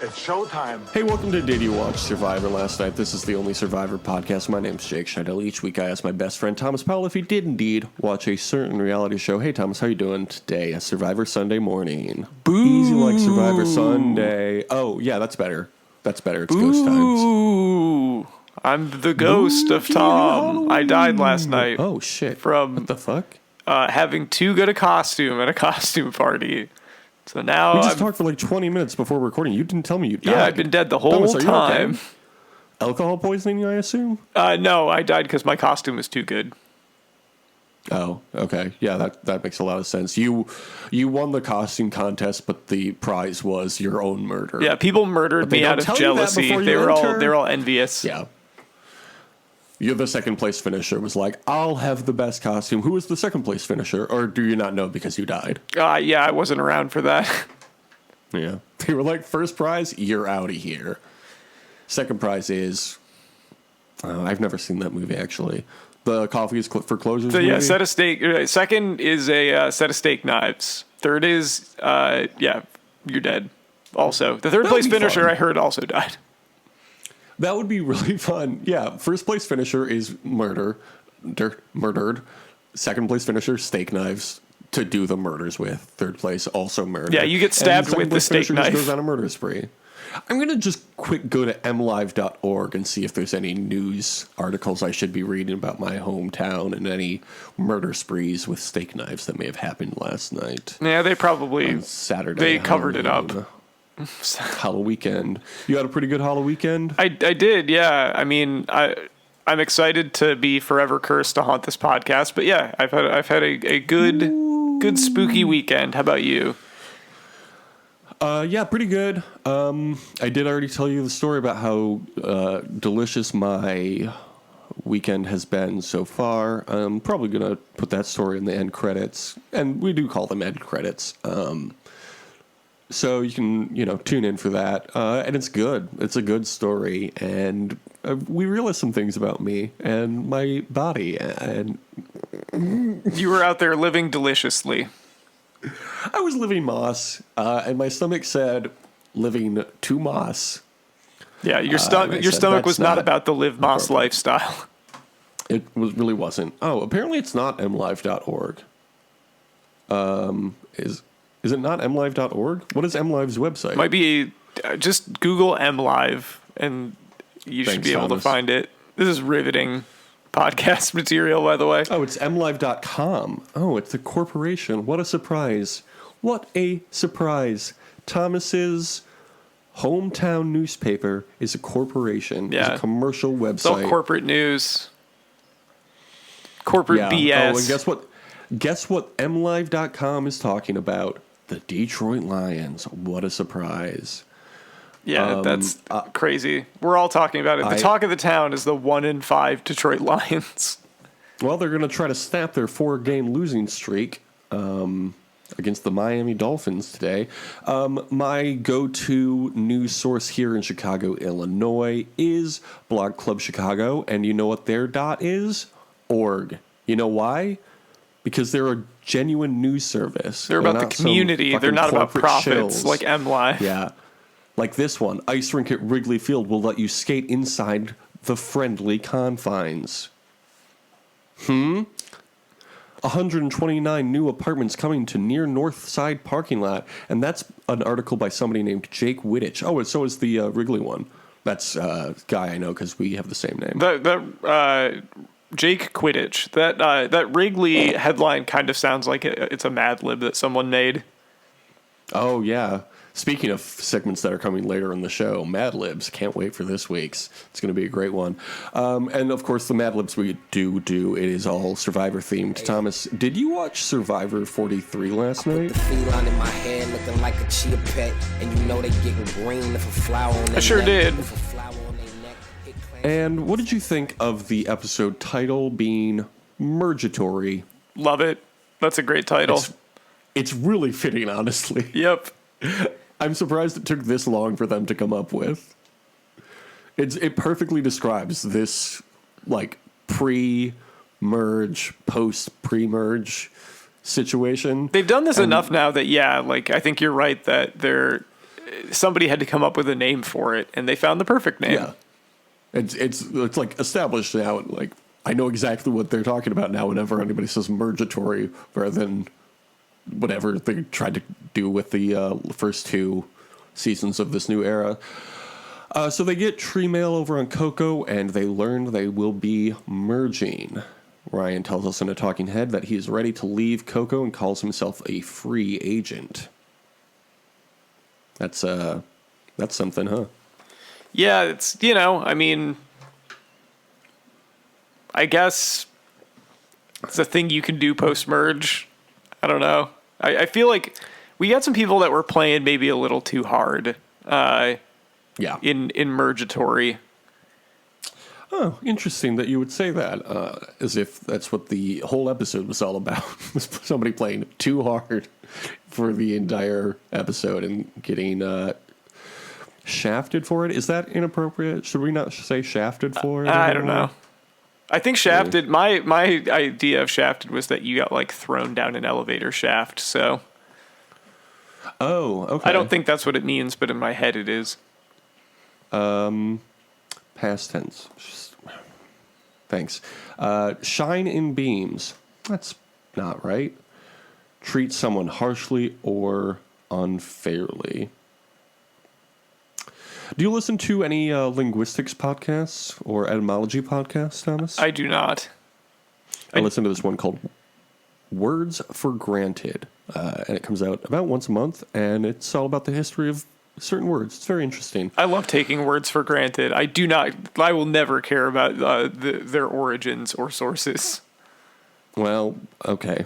It's showtime. Hey, welcome to Did You Watch Survivor Last Night? This is the only Survivor podcast. My name's Jake Scheidel. Each week I ask my best friend Thomas Powell if he did indeed watch a certain reality show. Hey, Thomas, how you doing today? A Survivor Sunday morning. Boo! Easy like Survivor Sunday. Oh, yeah, that's better. That's better. It's ghost times. Ooh, I'm the ghost of Tom. I died last night. Oh, shit. From what the fuck? Having too good a costume at a costume party. So now we just talked for like 20 minutes before recording. You didn't tell me you died. Yeah, I've been dead the whole Thomas, time. Okay? Alcohol poisoning, I assume? No, I died because my costume was too good. Oh, okay. Yeah, that makes a lot of sense. You won the costume contest, but the prize was your own murder. Yeah, people murdered me out of jealousy. They were all envious. Yeah. You're the second place finisher was like, I'll have the best costume. Who was the second place finisher? Or do you not know because you died? Yeah, I wasn't around for that. Yeah. They were like, first prize, you're out of here. Second prize is, I've never seen that movie actually. The Coffee is for Closers movie? Yeah, set of steak. Second is a set of steak knives. Third is, you're dead. Also, the third place finisher I heard also died. That would be really fun. Yeah, first place finisher is murdered. Second place finisher, steak knives to do the murders with. Third place, also murder. Yeah, you get stabbed with the steak knife. Just goes on a murder spree. I'm going to just go to mlive.org and see if there's any news articles I should be reading about my hometown and any murder sprees with steak knives that may have happened last night. Yeah, they probably... On Saturday. They covered it up. Halloween weekend. You had a pretty good Halloween weekend? I did, yeah. I mean, I'm excited to be forever cursed to haunt this podcast, but yeah, I've had a good spooky weekend. How about you? Yeah, pretty good. I did already tell you the story about how delicious my weekend has been so far. I'm probably going to put that story in the end credits, and we do call them end credits. So you can, tune in for that. And it's good. It's a good story. And we realized some things about me and my body. And you were out there living deliciously. I was living moss. And my stomach said, living to moss. Yeah, your stomach was not about the live moss lifestyle. It really wasn't. Oh, apparently it's not mlive.org. Is it not mlive.org? What is mlive's website? Might be just Google mlive and you should be able to find it. This is riveting podcast material, by the way. Oh, it's mlive.com. Oh, it's a corporation. What a surprise. What a surprise. Thomas's hometown newspaper is a corporation. Yeah. It's a commercial website. It's all corporate news. Corporate BS. Oh, and guess what mlive.com is talking about? The Detroit Lions. What a surprise. Yeah, that's crazy. We're all talking about it. The talk of the town is the 1-5 Detroit Lions. Well, they're going to try to snap their 4-game losing streak against the Miami Dolphins today. My go-to news source here in Chicago, Illinois is Blog Club Chicago, and you know what their dot is? Org. You know why? Because they're a genuine news service. They're about the community. They're not about profits like MLive. Yeah. Like this one. Ice rink at Wrigley Field will let you skate inside the friendly confines. 129 new apartments coming to near North Side parking lot. And that's an article by somebody named Jake Wittich. Oh, and so is the Wrigley one. That's a guy I know because we have the same name. Jake Quidditch. That Wrigley headline kind of sounds like it's a Mad Lib that someone made. Oh, yeah. Speaking of segments that are coming later in the show, Mad Libs. Can't wait for this week's. It's going to be a great one. And, of course, the Mad Libs we do, it is all Survivor-themed. Thomas, did you watch Survivor 43 last night? The feline in my head looking like a chia pet, and you know they getting green if a flower on their I sure did. And what did you think of the episode title being Mergatory? Love it. That's a great title. It's really fitting, honestly. Yep. I'm surprised it took this long for them to come up with. It perfectly describes this, like, pre-merge, post-pre-merge situation. They've done this enough now that, I think you're right that somebody had to come up with a name for it, and they found the perfect name. Yeah. It's like established now. Like, I know exactly what they're talking about now whenever anybody says Mergatory, rather than whatever they tried to do with the first 2 seasons of this new era. So they get tree mail over on Coco, and they learn they will be merging. Ryan tells us in a talking head that he is ready to leave Coco and calls himself a free agent. That's something, huh? Yeah, it's, I mean, I guess it's a thing you can do post-merge. I don't know. I feel like we got some people that were playing maybe a little too hard Yeah. in Mergatory. Oh, interesting that you would say that, as if that's what the whole episode was all about. Was somebody playing too hard for the entire episode and getting shafted for it. Is that inappropriate? Should we not say shafted for it? I don't know. I think shafted, my idea of shafted was that you got, like, thrown down an elevator shaft, so. Oh, okay. I don't think that's what it means, but in my head it is. Past tense. Thanks. Shine in beams. That's not right. Treat someone harshly or unfairly. Do you listen to any linguistics podcasts or etymology podcasts, Thomas? I do not. I listen to this one called Words for Granted, and it comes out about once a month, and it's all about the history of certain words. It's very interesting. I love taking words for granted. I will never care about their origins or sources. Well, okay.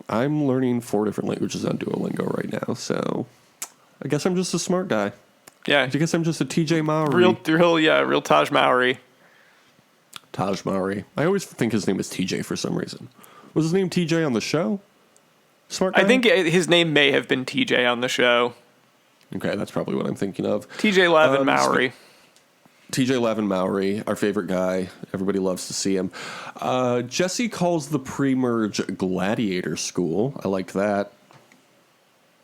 I'm learning 4 different languages on Duolingo right now, so I guess I'm just a smart guy. Yeah. I guess I'm just a TJ Mowry. Real Taj Mowry. Taj Mowry. I always think his name is TJ for some reason. Was his name TJ on the show? Smart guy? I think his name may have been TJ on the show. Okay, that's probably what I'm thinking of. TJ Lavin Mowry. TJ Lavin Mowry, our favorite guy. Everybody loves to see him. Jesse calls the pre-merge Gladiator School. I liked that.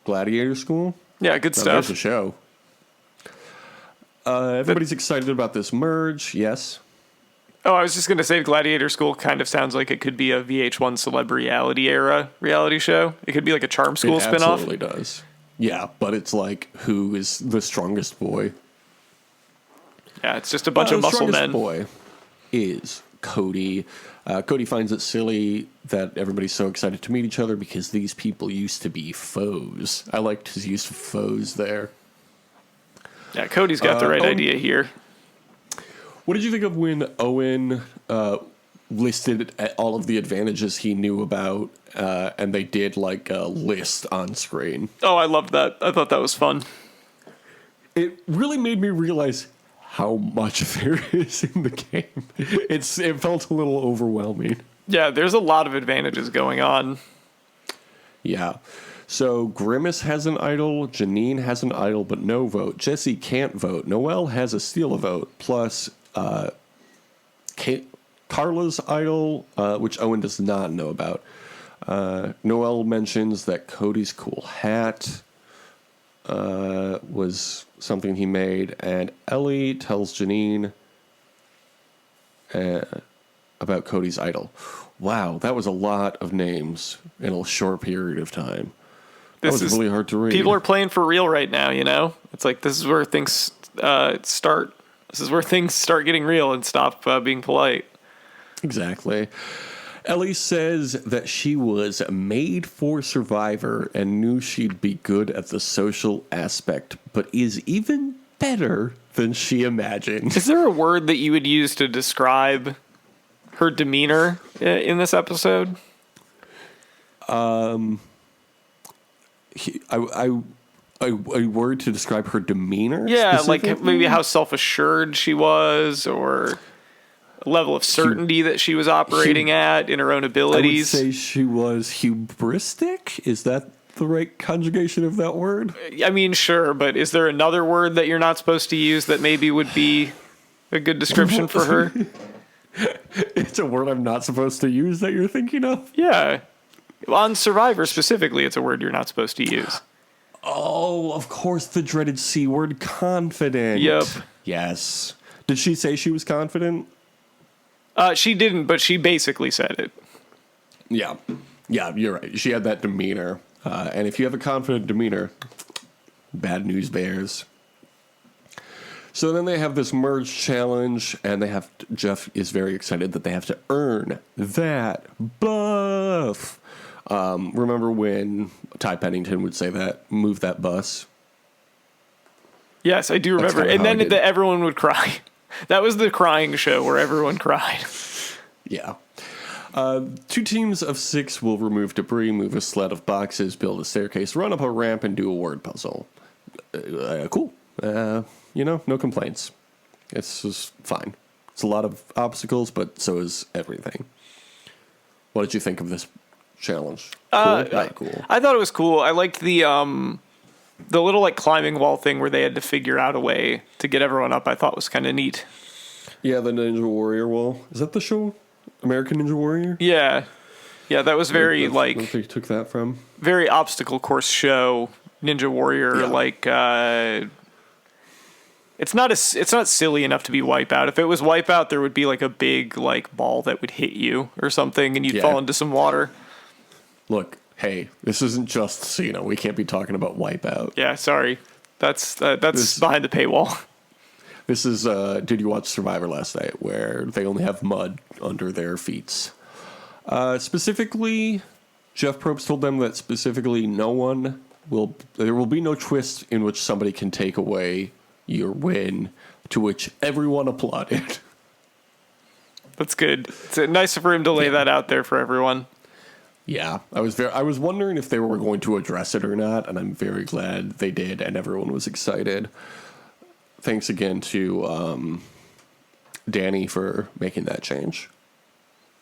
Gladiator School? Yeah, good stuff. There's a show. Everybody's excited about this merge. Yes. Oh, I was just going to say Gladiator School kind of sounds like it could be a VH1 Celebrity era reality show. It could be like a Charm School spinoff. It absolutely does. Yeah, but it's like, who is the strongest boy? Yeah, it's just a bunch of muscle men. The strongest boy is Cody. Cody finds it silly that everybody's so excited to meet each other because these people used to be foes. I liked his use of foes there. Yeah, Cody's got the right idea here. What did you think of when Owen listed all of the advantages he knew about, and they did like a list on screen? Oh, I loved that. I thought that was fun. It really made me realize how much there is in the game. It felt a little overwhelming. Yeah, there's a lot of advantages going on. Yeah. So Grimace has an idol, Janine has an idol, but no vote. Jesse can't vote. Noelle has a steal a vote. Plus, Carla's idol, which Owen does not know about. Noelle mentions that Cody's cool hat was something he made, and Ellie tells Janine about Cody's idol. Wow, that was a lot of names in a short period of time. That was really hard to read. People are playing for real right now, you know? It's like this is where things start. This is where things start getting real and stop being polite. Exactly. Ellie says that she was made for Survivor and knew she'd be good at the social aspect, but is even better than she imagined. Is there a word that you would use to describe her demeanor in this episode? A word to describe her demeanor? Yeah, like maybe how self-assured she was, or a level of certainty that she was operating at in her own abilities. I would say she was hubristic. Is that the right conjugation of that word? I mean, sure, but is there another word that you're not supposed to use that maybe would be a good description for her? It's a word I'm not supposed to use that you're thinking of? Yeah. On Survivor specifically, it's a word you're not supposed to use. Oh, of course, the dreaded C word, confident. Yep. Yes. Did she say she was confident? She didn't, but she basically said it. Yeah. Yeah, you're right. She had that demeanor. And if you have a confident demeanor, bad news bears. So then they have this merge challenge, and Jeff is very excited that they have to earn that buff. Remember when Ty Pennington would say that, move that bus? Yes, I do remember. And then everyone would cry. That was the crying show where everyone cried. Yeah. 2 teams of 6 will remove debris, move a sled of boxes, build a staircase, run up a ramp, and do a word puzzle. Cool. No complaints. It's just fine. It's a lot of obstacles, but so is everything. What did you think of this challenge? Cool? Not cool. I thought it was cool. I liked the little like climbing wall thing where they had to figure out a way to get everyone up. I thought was kind of neat. Yeah, the Ninja Warrior wall. Is that the show? American Ninja Warrior? Yeah. Yeah, that was very Where they took that from? Very obstacle course show. Ninja Warrior, it's not silly enough to be Wipeout. If it was Wipeout, there would be like a big like ball that would hit you or something, and you'd fall into some water. Look, hey, this isn't just we can't be talking about Wipeout. Yeah, sorry, that's behind the paywall. This is did you watch Survivor last night, where they only have mud under their feet? Specifically, Jeff Probst told them that specifically there will be no twist in which somebody can take away your win, to which everyone applauded. That's good. It's nice for him to lay that out there for everyone. Yeah, I was wondering if they were going to address it or not, and I'm very glad they did, and everyone was excited. Thanks again to Danny for making that change.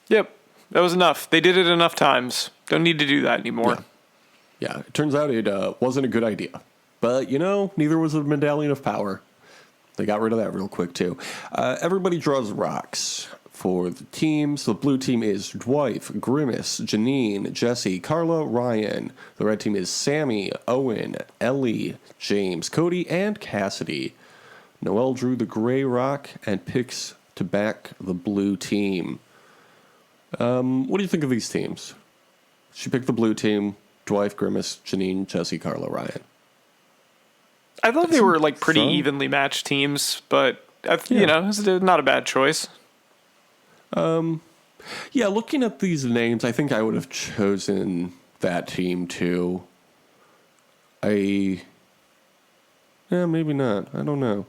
Yep, that was enough. They did it enough times. Don't need to do that anymore. Yeah, it turns out it wasn't a good idea. But, neither was a Medallion of Power. They got rid of that real quick, too. Everybody draws rocks for the teams. The blue team is Dwight, Grimace, Janine, Jesse, Carla, Ryan. The red team is Sammy, Owen, Ellie, James, Cody, and Cassidy. Noelle drew the gray rock and picks to back the blue team. What do you think of these teams? She picked the blue team. Dwight, Grimace, Janine, Jesse, Carla, Ryan. I thought they were like pretty evenly matched teams, but it was not a bad choice. Yeah, looking at these names, I think I would have chosen that team too. Maybe not. I don't know.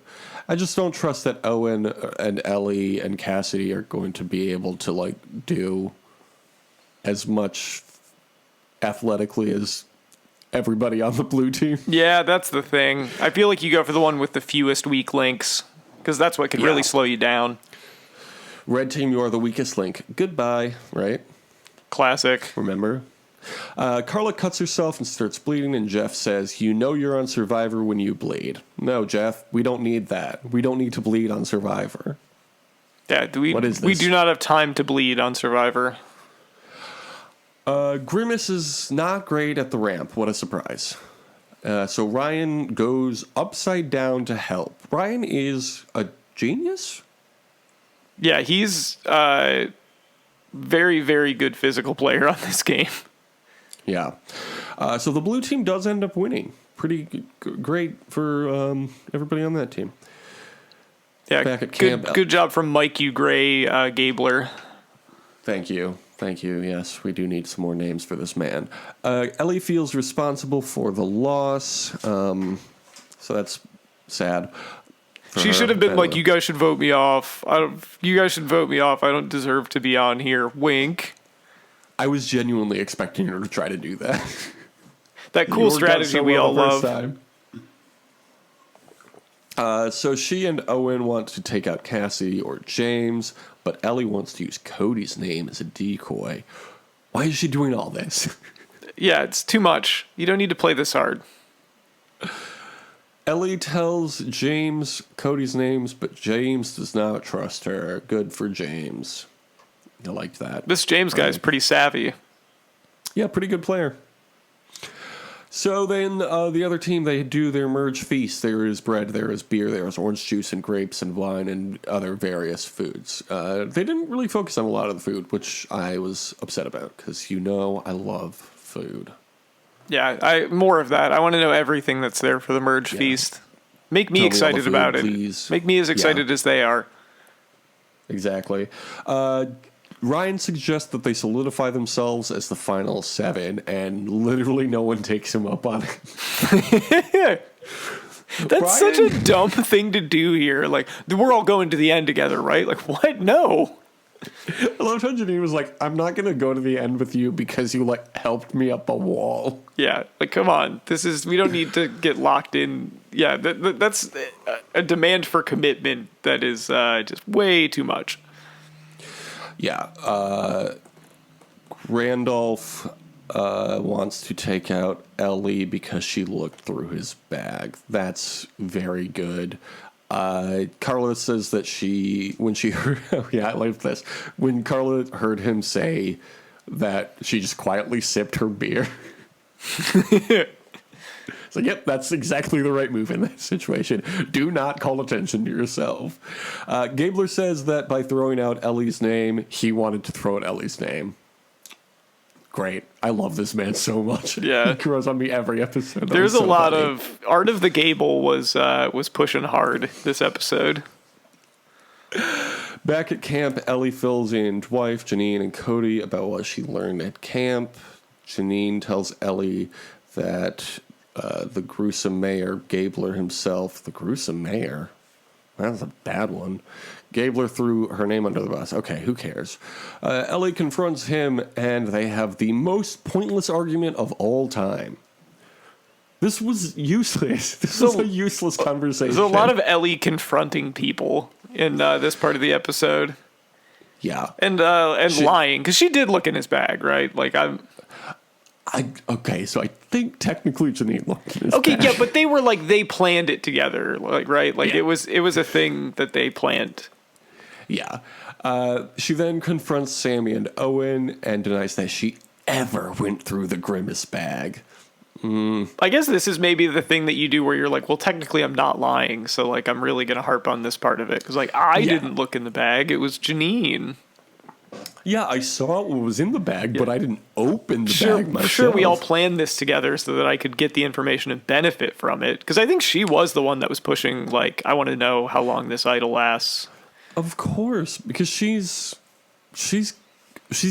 I just don't trust that Owen and Ellie and Cassidy are going to be able to do as much athletically as everybody on the blue team. Yeah, that's the thing. I feel like you go for the one with the fewest weak links, because that's what could really slow you down. Red team, you are the weakest link. Goodbye, right? Classic. Remember? Carla cuts herself and starts bleeding, and Jeff says, you're on Survivor when you bleed. No, Jeff, we don't need that. We don't need to bleed on Survivor. Yeah, what is this? We do not have time to bleed on Survivor. Grimace is not great at the ramp. What a surprise. So Ryan goes upside down to help. Ryan is a genius? Yeah, he's a very, very good physical player on this game. Yeah. So the blue team does end up winning. Pretty great for everybody on that team. Yeah, back at camp. Good job from Mike Gabler. Thank you. Yes, we do need some more names for this man. Ellie feels responsible for the loss, so that's sad. She should have been like, "You guys should vote me off. You guys should vote me off. I don't deserve to be on here." Wink. I was genuinely expecting her to try to do that. That cool strategy we all love. So she and Owen want to take out Cassie or James, but Ellie wants to use Cody's name as a decoy. Why is she doing all this? Yeah, it's too much. You don't need to play this hard. Ellie tells James Cody's names, but James does not trust her. Good for James. I liked that. This James guy's pretty savvy. Yeah, pretty good player. So then the other team, they do their merge feast. There is bread, there is beer, there is orange juice and grapes and wine and other various foods. They didn't really focus on a lot of the food, which I was upset about because I love food. Yeah, more of that. I want to know everything that's there for the merge feast. Make me excited about it. Please. Make me as excited as they are. Exactly. Ryan suggests that they solidify themselves as the final 7, and literally no one takes him up on it. That's such a dumb thing to do here. Like, we're all going to the end together, right? Like, what? No. I loved how Janine was like, I'm not going to go to the end with you because you, helped me up a wall. Yeah, come on. We don't need to get locked in. Yeah, that's a demand for commitment that is just way too much. Yeah. Randolph wants to take out Ellie because she looked through his bag. That's very good. Carla says that when she heard, I like this. When Carla heard him say that she just quietly sipped her beer. It's like, yep, that's exactly the right move in that situation. Do not call attention to yourself. Gabler says that by throwing out Ellie's name, he wanted to throw out Ellie's name. Great. I love this man so much. Yeah. He grows on me every episode. There's a lot of Art of the Gable was pushing hard this episode. Back at camp, Ellie fills in Dwight, Janine, and Cody about what she learned at camp. Janine tells Ellie that the gruesome mayor, Gabler himself, the gruesome mayor, that's a bad one. Gabler threw her name under the bus. Okay, who cares? Ellie confronts him, and they have the most pointless argument of all time. This was useless. This was a useless conversation. There's a lot of Ellie confronting people in this part of the episode. Yeah. And lying, because she did look in his bag, right? Okay, so I think technically Janine looked in his bag. Yeah, but they planned it together, right? It was a thing that they planned. Yeah. She then confronts Sammy and Owen and denies that she ever went through the Grimace bag. I guess this is maybe the thing that you do where you're like, well, technically I'm not lying, so I'm really going to harp on this part of it. Because I didn't look in the bag, it was Janine. Yeah, I saw what was in the bag, but I didn't open the bag myself. Sure, we all planned this together so that I could get the information and benefit from it. Because I think she was the one that was pushing, I want to know how long this idol lasts. Of course, because she's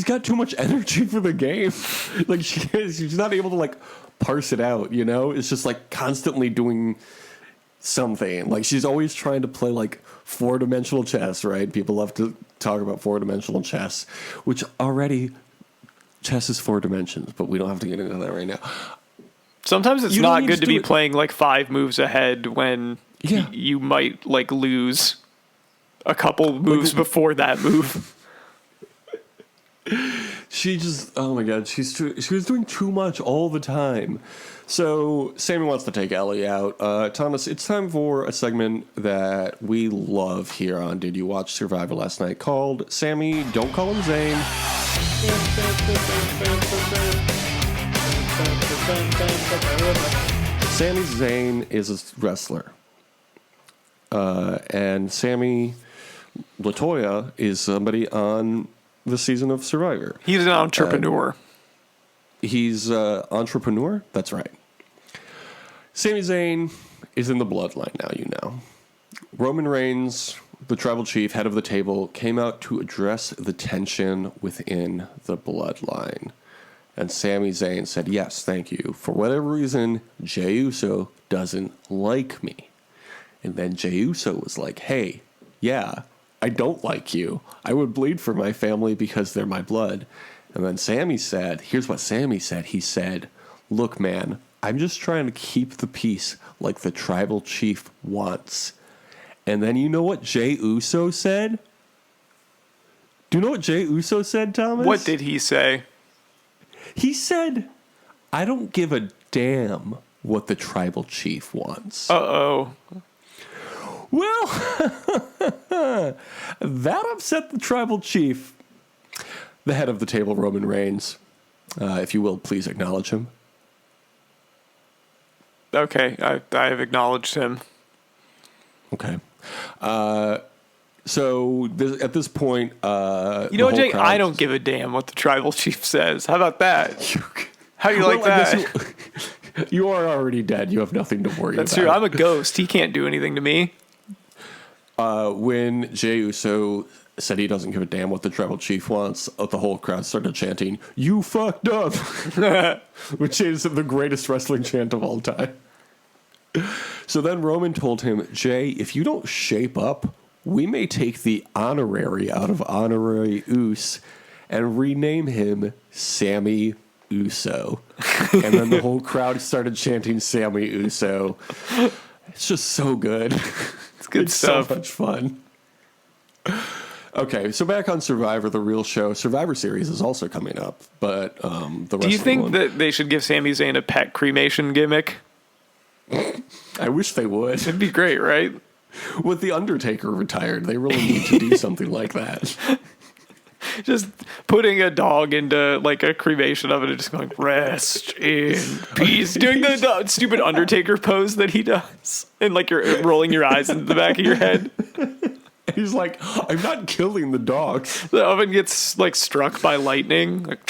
got too much energy for the game. She's not able to parse it out, It's just constantly doing something. She's always trying to play 4-dimensional chess, right? People love to talk about 4-dimensional chess, which already chess is 4 dimensions, but we don't have to get into that right now. Sometimes it's not good to be playing 5 moves ahead when you might lose a couple moves before that move. She just, oh my god, she was doing too much all the time. So Sammy wants to take Ellie out. Thomas, it's time for a segment that we love here on Did You Watch Survivor Last Night, called Sammy, Don't Call Him Zane. Sami Zayn is a wrestler. And Sammy Latoya is somebody on the season of Survivor. He's an entrepreneur. He's an entrepreneur? That's right. Sami Zayn is in the bloodline now, Roman Reigns, the tribal chief, head of the table, came out to address the tension within the bloodline. And Sami Zayn said, yes, thank you. For whatever reason, Jey Uso doesn't like me. And then Jey Uso was like, hey, yeah, I don't like you. I would bleed for my family because they're my blood. And then Sammy said, here's what Sammy said. He said, look, man, I'm just trying to keep the peace like the tribal chief wants. And then you know what Jey Uso said? Do you know what Jey Uso said, Thomas? What did he say? He said, I don't give a damn what the tribal chief wants. Uh-oh. Well, that upset the tribal chief. The head of the table, Roman Reigns. If you will, please acknowledge him. Okay, I have acknowledged him. Okay. So at this point, You know what, Jake? I don't give a damn what the tribal chief says. How about that? How do you like that? You are already dead. You have nothing to worry about. That's true. I'm a ghost. He can't do anything to me. When Jey Uso said he doesn't give a damn what the tribal chief wants, the whole crowd started chanting, "You fucked up," which is the greatest wrestling chant of all time. So then Roman told him, "Jay, if you don't shape up, we may take the honorary out of honorary Us and rename him Sammy Uso." And then the whole crowd started chanting Sammy Uso. It's just so good. It's good stuff. So much fun. Okay, so back on Survivor, the real show. Survivor Series is also coming up, but the rest Do you of think that they should give Sami Zayn a pet cremation gimmick? I wish they would. It'd be great, right? With The Undertaker retired, they really need to do something like that. Just putting a dog into like a cremation oven and just going, "Rest in peace," doing the stupid Undertaker pose that he does, and like you're rolling your eyes into the back of your head. He's like, "I'm not killing the dog." The oven gets like struck by lightning. Like,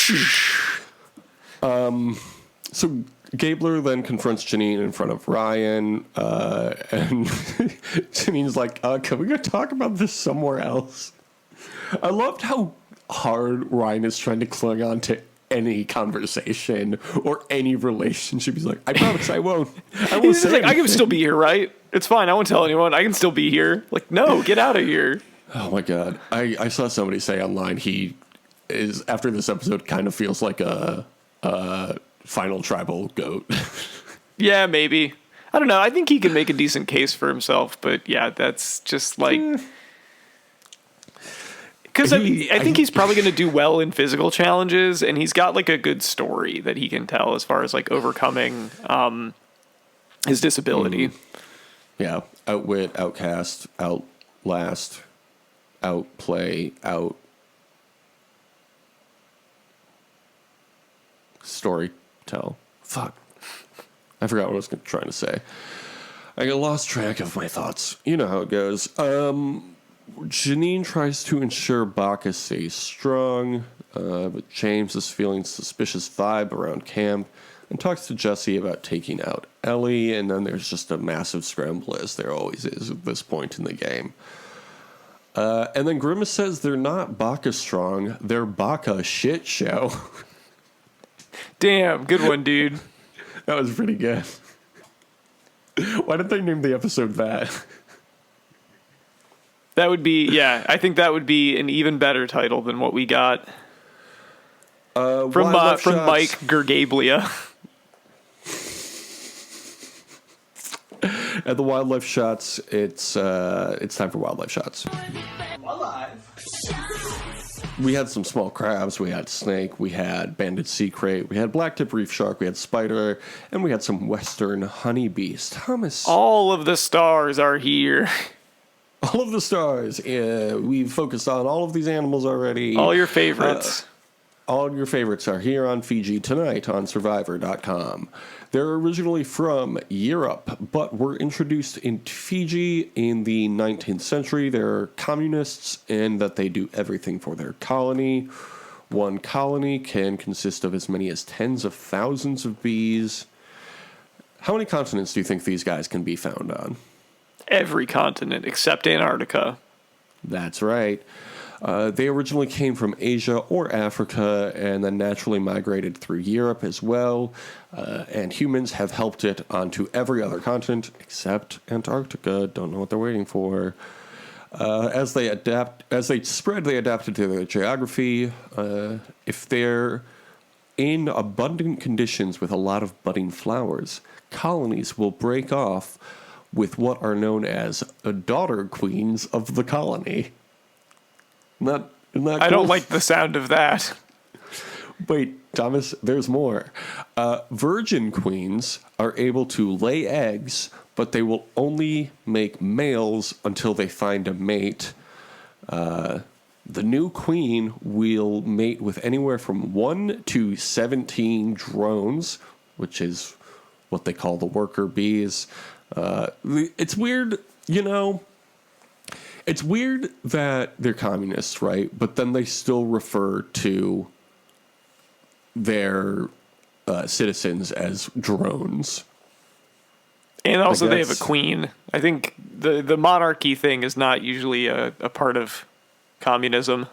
So Gabler then confronts Janine in front of Ryan, and Janine's like, "Can we go talk about this somewhere else?" I loved how hard Ryan is trying to cling on to any conversation or any relationship. He's like, "I promise I won't. I won't He's say just like, "I can anything." still be here, right? It's fine. I won't tell anyone. I can still be here." Like, no, get out of here. Oh my god! I saw somebody say online he is after this episode kind of feels like a final tribal goat. Yeah, maybe. I don't know. I think he can make a decent case for himself, but yeah, that's just like. Because I think he's probably going to do well in physical challenges, and he's got like a good story that he can tell as far as like overcoming his disability. Yeah, outwit, outcast, outlast, outplay, story tell. Fuck. I forgot what I was trying to say. I got lost track of my thoughts. You know how it goes. Janine tries to ensure Bacchus stays strong, but James is feeling suspicious vibe around camp and talks to Jesse about taking out Ellie, and then there's just a massive scramble, as there always is at this point in the game. And then Grimace says they're not Bacchus strong, they're Bacca shit show. Damn, good one, dude. That was pretty good. Why did they name the episode that? That would be, yeah, I think that would be an even better title than what we got from Mike Gergablia. At the wildlife shots, it's time for wildlife shots. We had some small crabs, we had snake, we had banded sea crate, we had blacktip reef shark, we had spider, and we had some western honeybees. Thomas. All of the stars are here. All of the stars. We've focused on all of these animals already. All your favorites. All your favorites are here on Fiji tonight on Survivor.com. They're originally from Europe, but were introduced in Fiji in the 19th century. They're communists in that they do everything for their colony. One colony can consist of as many as tens of thousands of bees. How many continents do you think these guys can be found on? Every continent except Antarctica. That's right. They originally came from Asia or Africa and then naturally migrated through Europe as well. And humans have helped it onto every other continent except Antarctica. Don't know what they're waiting for. As they spread, they adapted to their geography. If they're in abundant conditions with a lot of budding flowers, colonies will break off with what are known as daughter queens of the colony. Isn't that cool? I don't like the sound of that. Wait, Thomas, there's more. Virgin queens are able to lay eggs, but they will only make males until they find a mate. The new queen will mate with anywhere from 1 to 17 drones, which is what they call the worker bees. It's weird, it's weird that they're communists, right? But then they still refer to their citizens as drones. And also they have a queen. I think the monarchy thing is not usually a part of communism.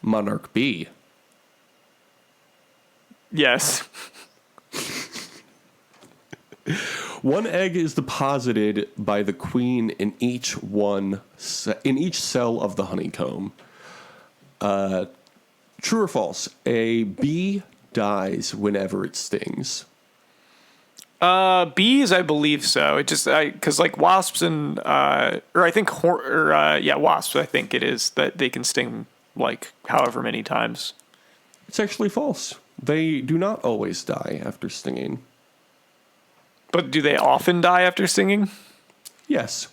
Monarch bee. Yes. One egg is deposited by the queen in each cell of the honeycomb. True or false? A bee dies whenever it stings. Bees, I believe so. It just because like wasps and wasps. I think it is that they can sting like however many times. It's actually false. They do not always die after stinging. But do they often die after stinging? Yes,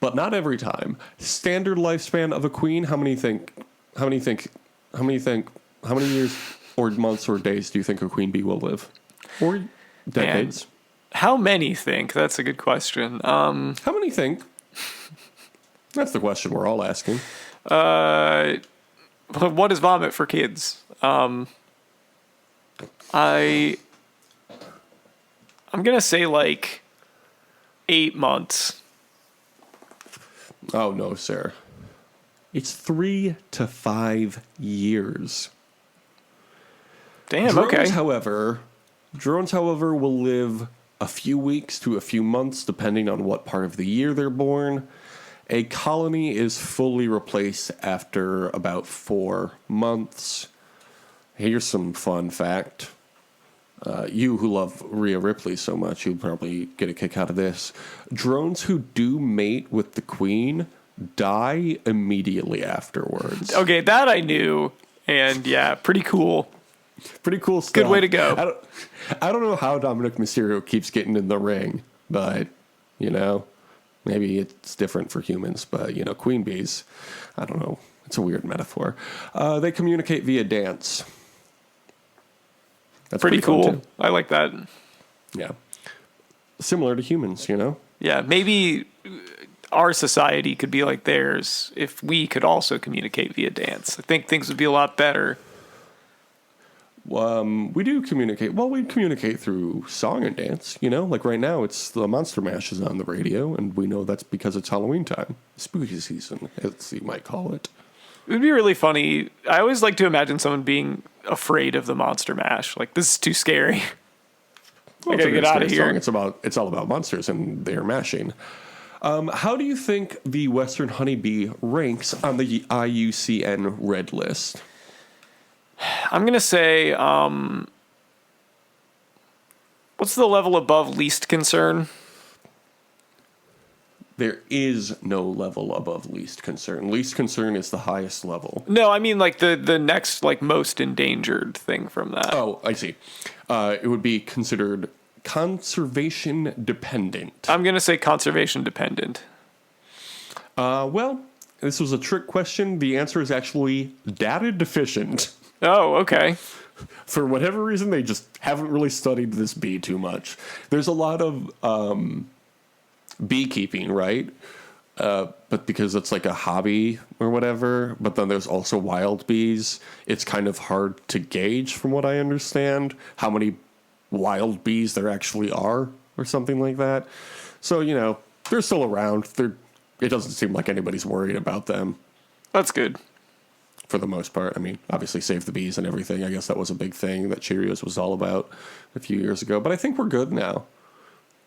but not every time. Standard lifespan of a queen. How many years or months or days do you think a queen bee will live? Or decades? Man, how many think? That's a good question. How many think? That's the question we're all asking. What is vomit for kids? I'm gonna say like 8 months. Oh no, sir. It's 3 to 5 years. Damn. Drones, Okay. Drones, however, will live a few weeks to a few months, depending on what part of the year they're born. A colony is fully replaced after about 4 months. Here's some fun fact. You who love Rhea Ripley so much, you'd probably get a kick out of this. Drones who do mate with the queen die immediately afterwards. Okay, that I knew, and yeah, pretty cool. Pretty cool stuff. Good way to go. I don't know how Dominic Mysterio keeps getting in the ring, but, maybe it's different for humans. But, queen bees, I don't know. It's a weird metaphor. They communicate via dance. That's pretty cool. fun, too. I like that. Yeah. Similar to humans, Yeah, maybe our society could be like theirs if we could also communicate via dance. I think things would be a lot better. We do communicate. Well, we communicate through song and dance, Like right now, it's the Monster Mash is on the radio, and we know that's because it's Halloween time. Spooky season, as you might call it. It would be really funny. I always like to imagine someone being afraid of the Monster Mash. Like, this is too scary. Well, I gotta get out of here. It's all about monsters and they're mashing. How do you think the Western honeybee ranks on the IUCN Red List? I'm going to say, what's the level above least concern? There is no level above least concern. Least concern is the highest level. No, I mean like the next like most endangered thing from that. Oh, I see. It would be considered conservation dependent. I'm going to say conservation dependent. Well, this was a trick question. The answer is actually data deficient. Oh, okay. For whatever reason, they just haven't really studied this bee too much. There's a lot of beekeeping, right? But because it's like a hobby or whatever, but then there's also wild bees, it's kind of hard to gauge, from what I understand, how many wild bees there actually are or something like that. So, they're still around. It doesn't seem like anybody's worried about them. That's good. For the most part. I mean, obviously save the bees and everything. I guess that was a big thing that Cheerios was all about a few years ago. But I think we're good now.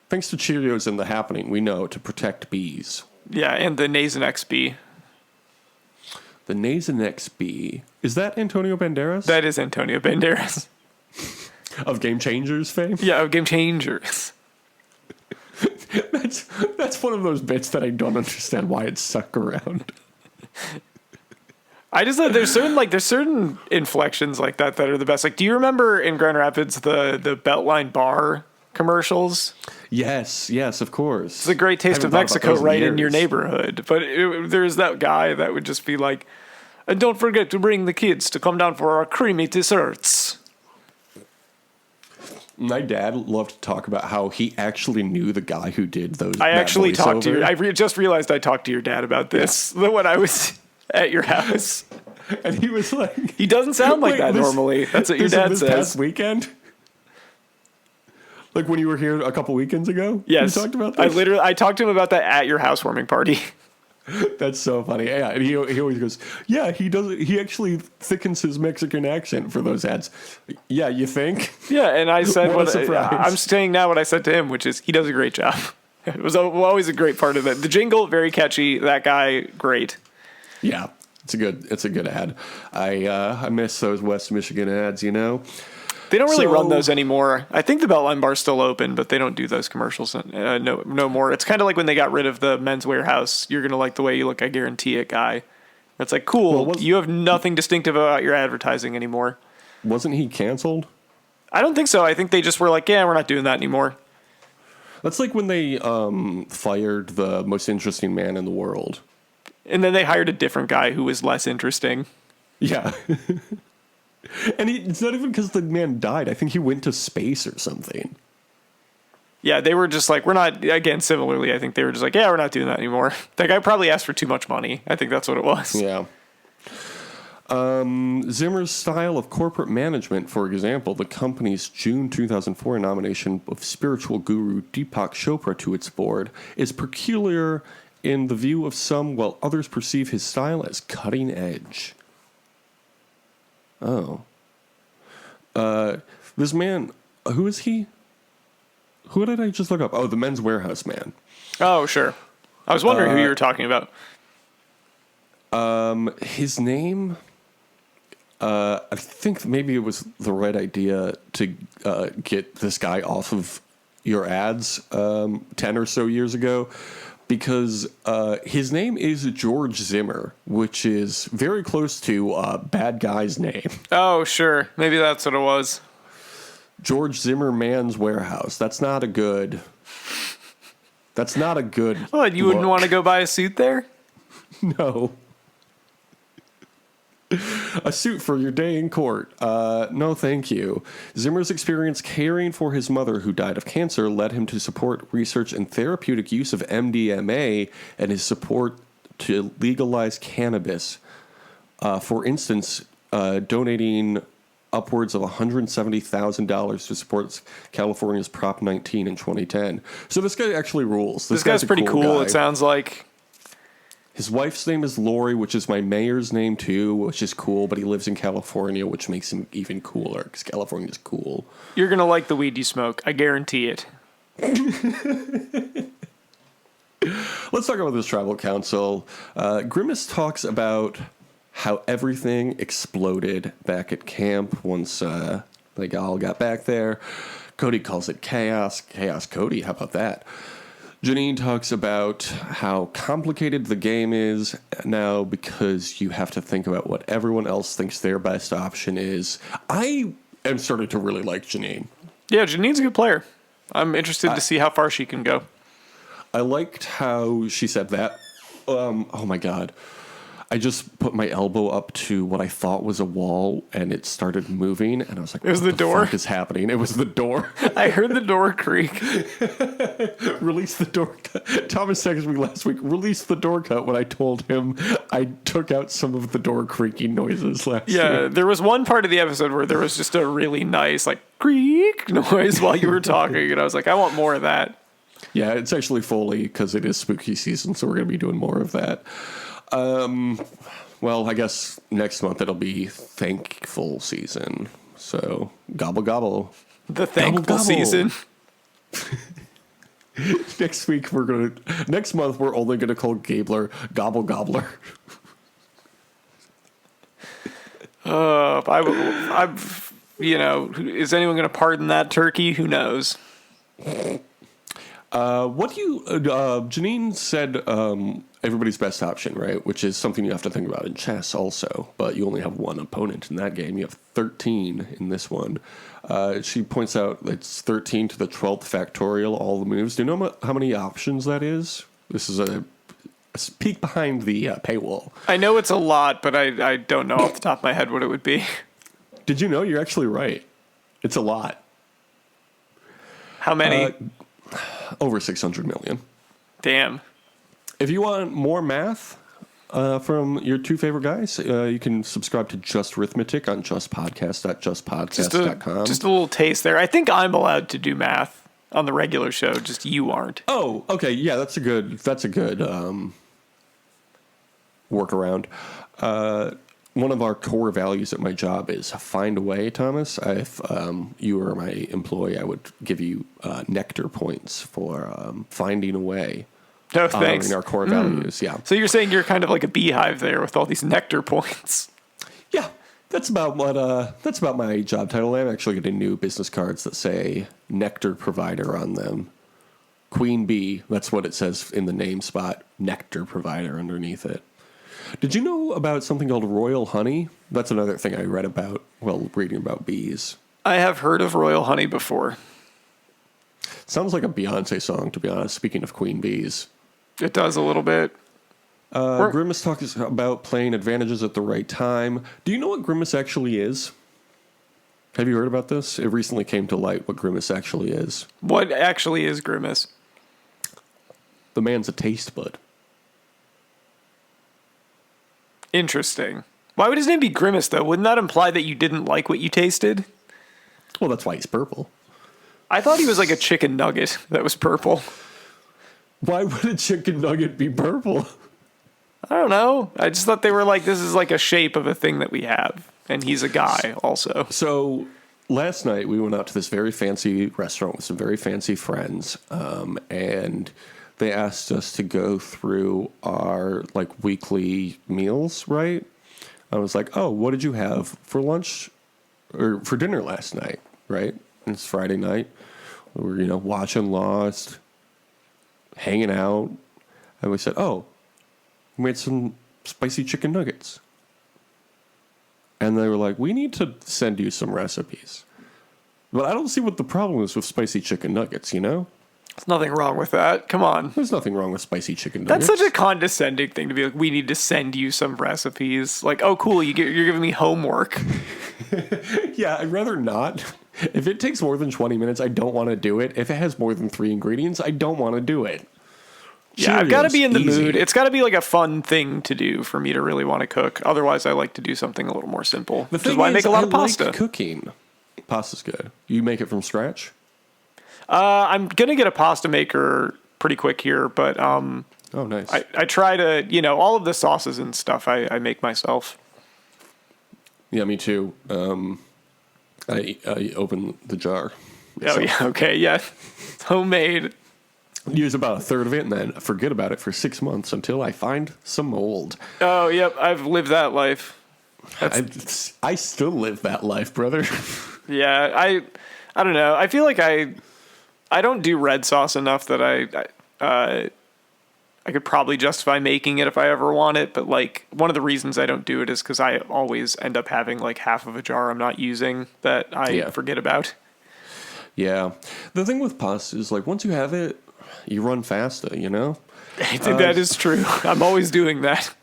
Thanks to Cheerios and The Happening, we know to protect bees. Yeah, and the Nasonex bee. The Nasonex bee. Is that Antonio Banderas? That is Antonio Banderas. Of Game Changers fame? Yeah, of Game Changers. That's one of those bits that I don't understand why it's stuck around. I just thought there's certain inflections like that are the best. Like, do you remember in Grand Rapids the Beltline bar commercials? Yes, of course. It's a great taste of Mexico right in your neighborhood. But there's that guy that would just be like, and don't forget to bring the kids to come down for our creamy desserts. My dad loved to talk about how he actually knew the guy who did those. I actually talked to voiceover. you. Just realized I talked to your dad about this when I was at your house. And he was like, He doesn't sound like Wait, that this- normally. That's what your this dad this says. past weekend? Like when you were here a couple weekends ago? Yes. You talked about this? I talked to him about that at your housewarming party. That's so funny. Yeah, and he always goes, yeah, he does. He actually thickens his Mexican accent for those ads. Yeah, you think? Yeah, and I said What a surprise. I'm saying now what I said to him, which is he does a great job. It was always a great part of it. The jingle, very catchy. That guy, great. Yeah, it's a good ad. I miss those West Michigan ads. You know. They don't really So- run those anymore. I think the Beltline bar's still open, but they don't do those commercials no more. It's kind of like when they got rid of the Men's Warehouse. You're gonna like the way you look, I guarantee it, guy. It's like cool. Well, you have nothing distinctive about your advertising anymore. Wasn't he canceled? I don't think so. I think they just were like, yeah, we're not doing that anymore. That's like when they fired the most interesting man in the world. And then they hired a different guy who was less interesting. Yeah. And it's not even because the man died. I think he went to space or something. Yeah, they were just like, we're not, again, similarly, I think they were just like, yeah, we're not doing that anymore. That guy probably asked for too much money. I think that's what it was. Yeah. Zimmer's style of corporate management, for example, the company's June 2004 nomination of spiritual guru Deepak Chopra to its board, is peculiar in the view of some, while others perceive his style as cutting edge. Oh. This man, who is he? Who did I just look up? Oh, the Men's Warehouse man. Oh, sure. I was wondering who you were talking about. His name, I think maybe it was the right idea to get this guy off of your ads 10 or so years ago, because his name is George Zimmer, which is very close to bad guy's name. Oh, sure. Maybe that's what it was. George Zimmer Man's Warehouse. That's not a good. What, you wouldn't look. want to go buy a suit there? No. A suit for your day in court. No, thank you. Zimmer's experience caring for his mother who died of cancer led him to support research and therapeutic use of MDMA and his support to legalize cannabis. For instance, donating upwards of $170,000 to support California's Prop 19 in 2010. So this guy actually rules. This guy's a pretty cool, guy. it sounds like. His wife's name is Lori, which is my mayor's name too, which is cool, but he lives in California, which makes him even cooler because California's cool. You're going to like the weed you smoke. I guarantee it. Let's talk about this tribal council. Grimace talks about how everything exploded back at camp once they all got back there. Cody calls it chaos. Chaos Cody, how about that? Janine talks about how complicated the game is now because you have to think about what everyone else thinks their best option is. I am starting to really like Janine. Yeah, Janine's a good player. I'm interested to see how far she can go. I liked how she said that. Oh my God. I just put my elbow up to what I thought was a wall, and it started moving, and I was like, It was what the door? fuck is happening? It was the door. I heard the door creak. Release the door cut. Thomas texted me last week, release the door cut, when I told him I took out some of the door creaking noises last Yeah, week. there was one part of the episode where there was just a really nice, like, creak noise while you were talking, and I was like, I want more of that. Yeah, it's actually Foley because it is spooky season, so we're going to be doing more of that. Well, I guess next month it'll be thankful season. So gobble gobble. The thankful gobble. season. Next month we're only gonna call Gabler Gobble Gobbler. I've, is anyone going to pardon that turkey? Who knows? Janine said everybody's best option, right? Which is something you have to think about in chess also, but you only have one opponent in that game. You have 13 in this one. She points out it's 13 to the 12th factorial, all the moves. Do you know how many options that is? This is a peek behind the paywall. I know it's a lot, but I don't know off the top of my head what it would be. Did you know? You're actually right. It's a lot. How many? Over 600 million. Damn. If you want more math from your two favorite guys, you can subscribe to Just Arithmetic on justpodcast.justpodcast.com. Just a little taste there. I think I'm allowed to do math on the regular show, just you aren't. Oh, okay. Yeah, that's a good workaround. One of our core values at my job is find a way, Thomas. If you were my employee, I would give you nectar points for finding a way. No, thanks. In our core values, yeah. So you're saying you're kind of like a beehive there with all these nectar points. Yeah, that's about my job title. I'm actually getting new business cards that say nectar provider on them. Queen bee, that's what it says in the name spot. Nectar provider underneath it. Did you know about something called royal honey? That's another thing I read about while reading about bees. I have heard of royal honey before. Sounds like a Beyonce song, to be honest, speaking of queen bees. It does a little bit. Grimace talks about playing advantages at the right time. Do you know what Grimace actually is? Have you heard about this? It recently came to light what Grimace actually is. What actually is Grimace? The man's a taste bud. Interesting. Why would his name be Grimace, though? Wouldn't that imply that you didn't like what you tasted? Well, that's why he's purple. I thought he was like a chicken nugget that was purple. Why would a chicken nugget be purple? I don't know. I just thought they were like, this is like a shape of a thing that we have. And he's a guy also. So last night we went out to this very fancy restaurant with some very fancy friends. And they asked us to go through our like weekly meals, right? I was like, oh, what did you have for lunch or for dinner last night, right? And it's Friday night. We were, watching Lost, hanging out. And we said, oh, we made some spicy chicken nuggets. And they were like, we need to send you some recipes. But I don't see what the problem is with spicy chicken nuggets, There's nothing wrong with that. Come on. There's nothing wrong with spicy chicken nuggets. That's such a condescending thing to be like, we need to send you some recipes. Like, oh, cool, you're giving me homework. Yeah, I'd rather not. If it takes more than 20 minutes, I don't want to do it. If it has more than 3 ingredients, I don't want to do it. Yeah, I've got to be in the easy. mood. It's got to be like a fun thing to do for me to really want to cook. Otherwise, I like to do something a little more simple. Which is why I make a lot of pasta. Like cooking. Pasta's good. You make it from scratch? I'm going to get a pasta maker pretty quick here, but oh, nice. I try to, all of the sauces and stuff I make myself. Yeah, me too. I open the jar. Oh, yeah. Okay, yeah. Homemade. Use about a third of it and then forget about it for 6 months until I find some mold. Oh, yep. I've lived that life. I still live that life, brother. Yeah, I don't know. I feel like I don't do red sauce enough that I could probably justify making it if I ever want it. But like one of the reasons I don't do it is because I always end up having like half of a jar I'm not using that I forget about. Yeah. The thing with pasta is like once you have it, you run faster, I think that is true. I'm always doing that.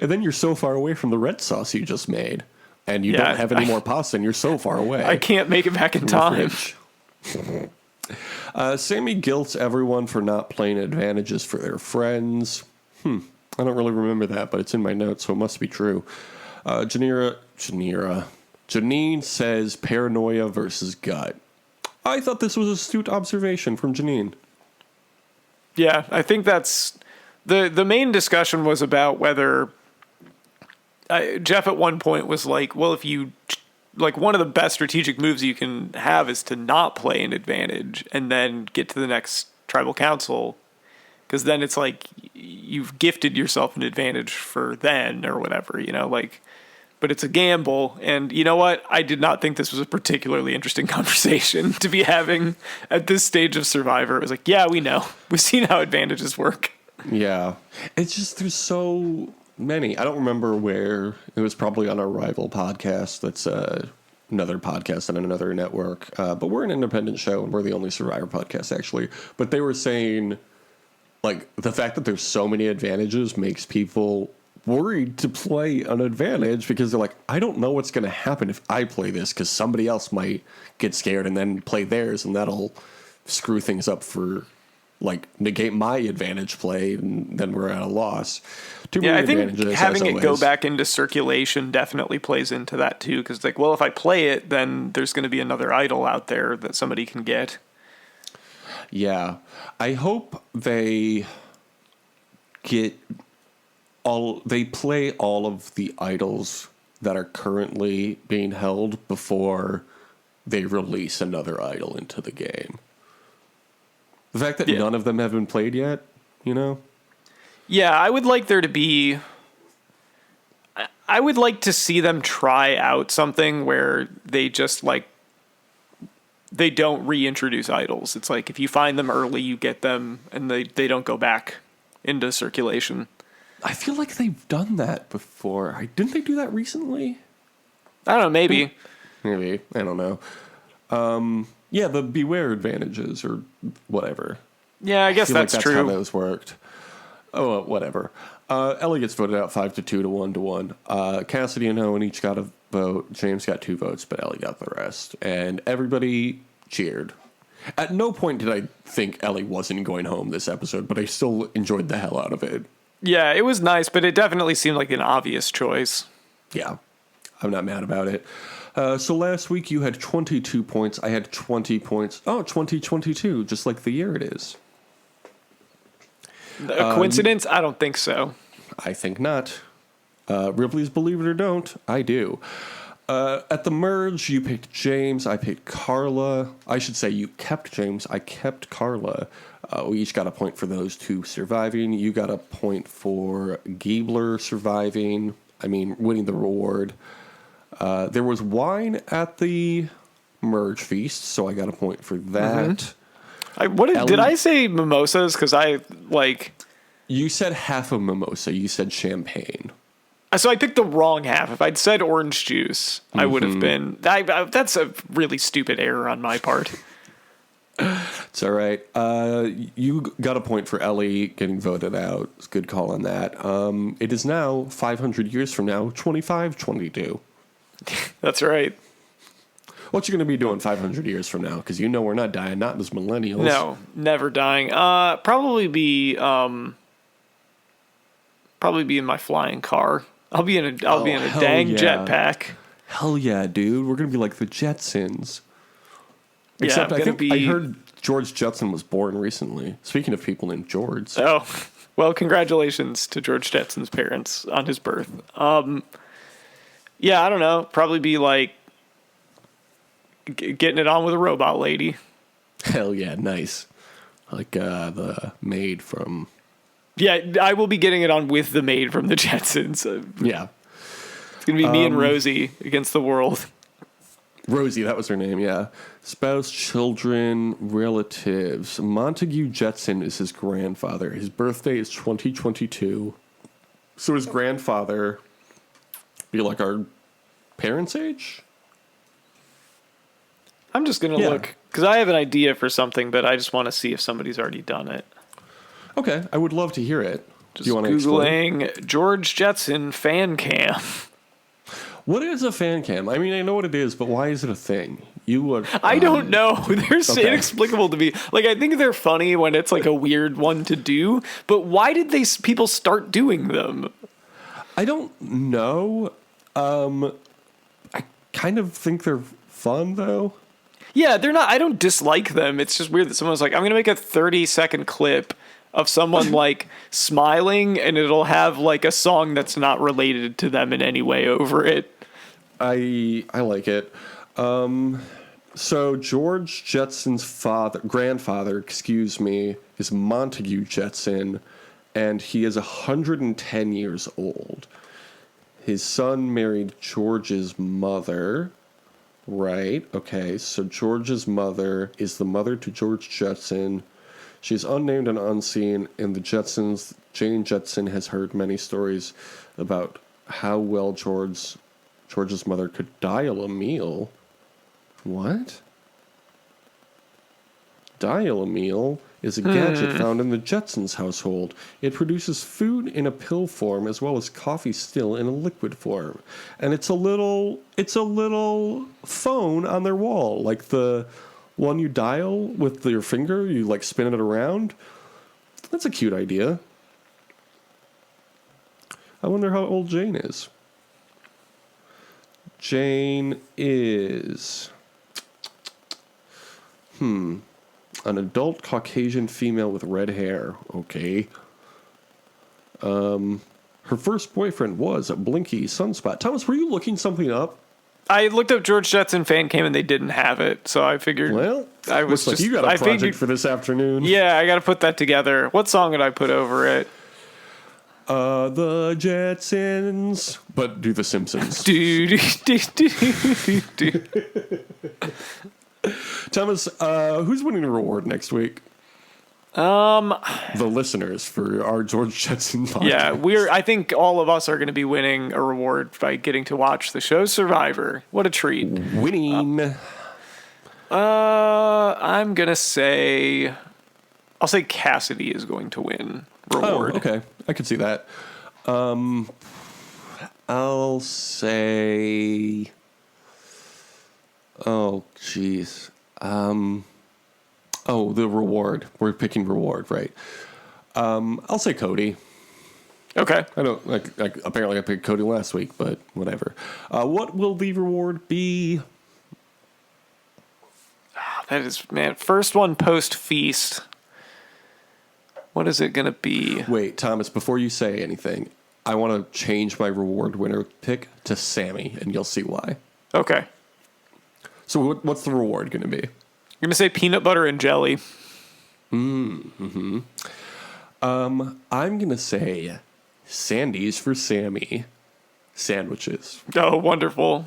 And then you're so far away from the red sauce you just made. And you don't have any more pasta and you're so far away. I can't make it back in time. Sammy guilts everyone for not playing advantages for their friends. I don't really remember that, but it's in my notes, so it must be true. Janine says paranoia versus gut. I thought this was an astute observation from Janine. Yeah, I think that's the main discussion was about whether Jeff at one point was like, well, if you like one of the best strategic moves you can have is to not play an advantage and then get to the next tribal council, because then it's like you've gifted yourself an advantage for then or whatever, but it's a gamble. And you know what? I did not think this was a particularly interesting conversation to be having at this stage of Survivor. It was like, yeah, we know. We've seen how advantages work. Yeah. It's just there's so many. I don't remember where. It was probably on our rival podcast. That's another podcast on another network. But we're an independent show, and we're the only Survivor podcast, actually. But they were saying, like, the fact that there's so many advantages makes people worried to play an advantage because they're like, I don't know what's going to happen if I play this because somebody else might get scared and then play theirs, and that'll screw things up for, like, negate my advantage play, and then we're at a loss. Too many I think advantages, having as it go always. back into circulation definitely plays into that too. Because like, well, if I play it, then there's going to be another idol out there that somebody can get. Yeah, I hope they play all of the idols that are currently being held before they release another idol into the game. The fact that none of them have been played yet, you know? Yeah, I would like there to be. I would like to see them try out something where they just like. They don't reintroduce idols. It's like if you find them early, you get them, and they don't go back into circulation. I feel like they've done that before. Didn't they do that recently? I don't know, maybe. Maybe. I don't know. Yeah, the beware advantages or whatever. Yeah, I guess I feel that's like true. How those worked. Oh, whatever. Ellie gets voted out 5-2 to 1-1. Cassidy and Owen each got a vote. James got 2 votes, but Ellie got the rest. And everybody cheered. At no point did I think Ellie wasn't going home this episode, but I still enjoyed the hell out of it. Yeah, it was nice, but it definitely seemed like an obvious choice. Yeah, I'm not mad about it. So last week you had 22 points. I had 20 points. Oh, 2022, just like the year it is. A coincidence? I don't think so. I think not. Ripley's Believe It or Don't. I do. At the merge, you picked James. I picked Carla. I should say you kept James. I kept Carla. We each got a point for those two surviving. You got a point for Giebler surviving. Winning the reward. There was wine at the merge feast, so I got a point for that. Did I say mimosas? Because You said half a mimosa. You said champagne. So I picked the wrong half. If I'd said orange juice, I would have been. That's a really stupid error on my part. It's all right. You got a point for Ellie getting voted out. It's a good call on that. It is now 500 years from now, 2522. That's right. What you going to be doing 500 years from now? Because we're not dying, not as millennials. No, never dying. Probably be in my flying car. I'll be in a dang jetpack. Hell yeah, dude. We're going to be like the Jetsons. Yeah, Except I heard George Jetson was born recently. Speaking of people named George. Oh, well, congratulations to George Jetson's parents on his birth. Yeah, I don't know. Probably be like getting it on with a robot lady. Hell yeah, nice. Like the maid from... Yeah, I will be getting it on with the maid from the Jetsons. Yeah. It's going to be me and Rosie against the world. Rosie, that was her name, yeah. Spouse, children, relatives. Montague Jetson is his grandfather. His birthday is 2022. So his grandfather be like our parents' age? I'm just going to look, because I have an idea for something, but I just want to see if somebody's already done it. Okay, I would love to hear it. Just Do you want to explain? Googling George Jetson fan cam. What is a fan cam? I know what it is, but why is it a thing? I don't know. They're inexplicable to me. Like, I think they're funny when it's like a weird one to do, but why did people start doing them? I don't know. I kind of think they're fun, though. Yeah, they're not. I don't dislike them. It's just weird that someone's like, I'm going to make a 30-second clip of someone like smiling, and it'll have like a song that's not related to them in any way over it. I like it. So George Jetson's grandfather, is Montague Jetson, and he is 110 years old. His son married George's mother. Right, okay, so George's mother is the mother to George Jetson. She's unnamed and unseen. In the Jetsons, Jane Jetson has heard many stories about how well George's mother could dial a meal. What? Dial-A-Meal is a gadget found in the Jetsons household. It produces food in a pill form as well as coffee still in a liquid form. And it's a little phone on their wall, like the one you dial with your finger, you like spin it around. That's a cute idea. I wonder how old Jane is. Jane is an adult Caucasian female with red hair. Okay. Her first boyfriend was a Blinky Sunspot. Thomas, were you looking something up? I looked up George Jetson fan came and they didn't have it, so I figured. Well, I was looks like you got a project for this afternoon. Yeah, I got to put that together. What song did I put over it? The Jetsons, but do the Simpsons. Thomas, who's winning a reward next week? The listeners for our George Jetson podcast. Yeah, I think all of us are going to be winning a reward by getting to watch the show Survivor. What a treat. Winning. I'm going to say, I'll say Cassidy is going to win reward. Oh, okay. I could see that. I'll say, oh, jeez. Oh, the reward. We're picking reward, right? I'll say Cody. Okay. I don't like. Apparently, I picked Cody last week, but whatever. What will the reward be? That is, man, first one post feast. What is it gonna be? Wait, Thomas. Before you say anything, I want to change my reward winner pick to Sammy, and you'll see why. Okay. So, what's the reward going to be? I'm gonna say peanut butter and jelly. I'm gonna say Sandy's for Sammy. Sandwiches. Oh, wonderful.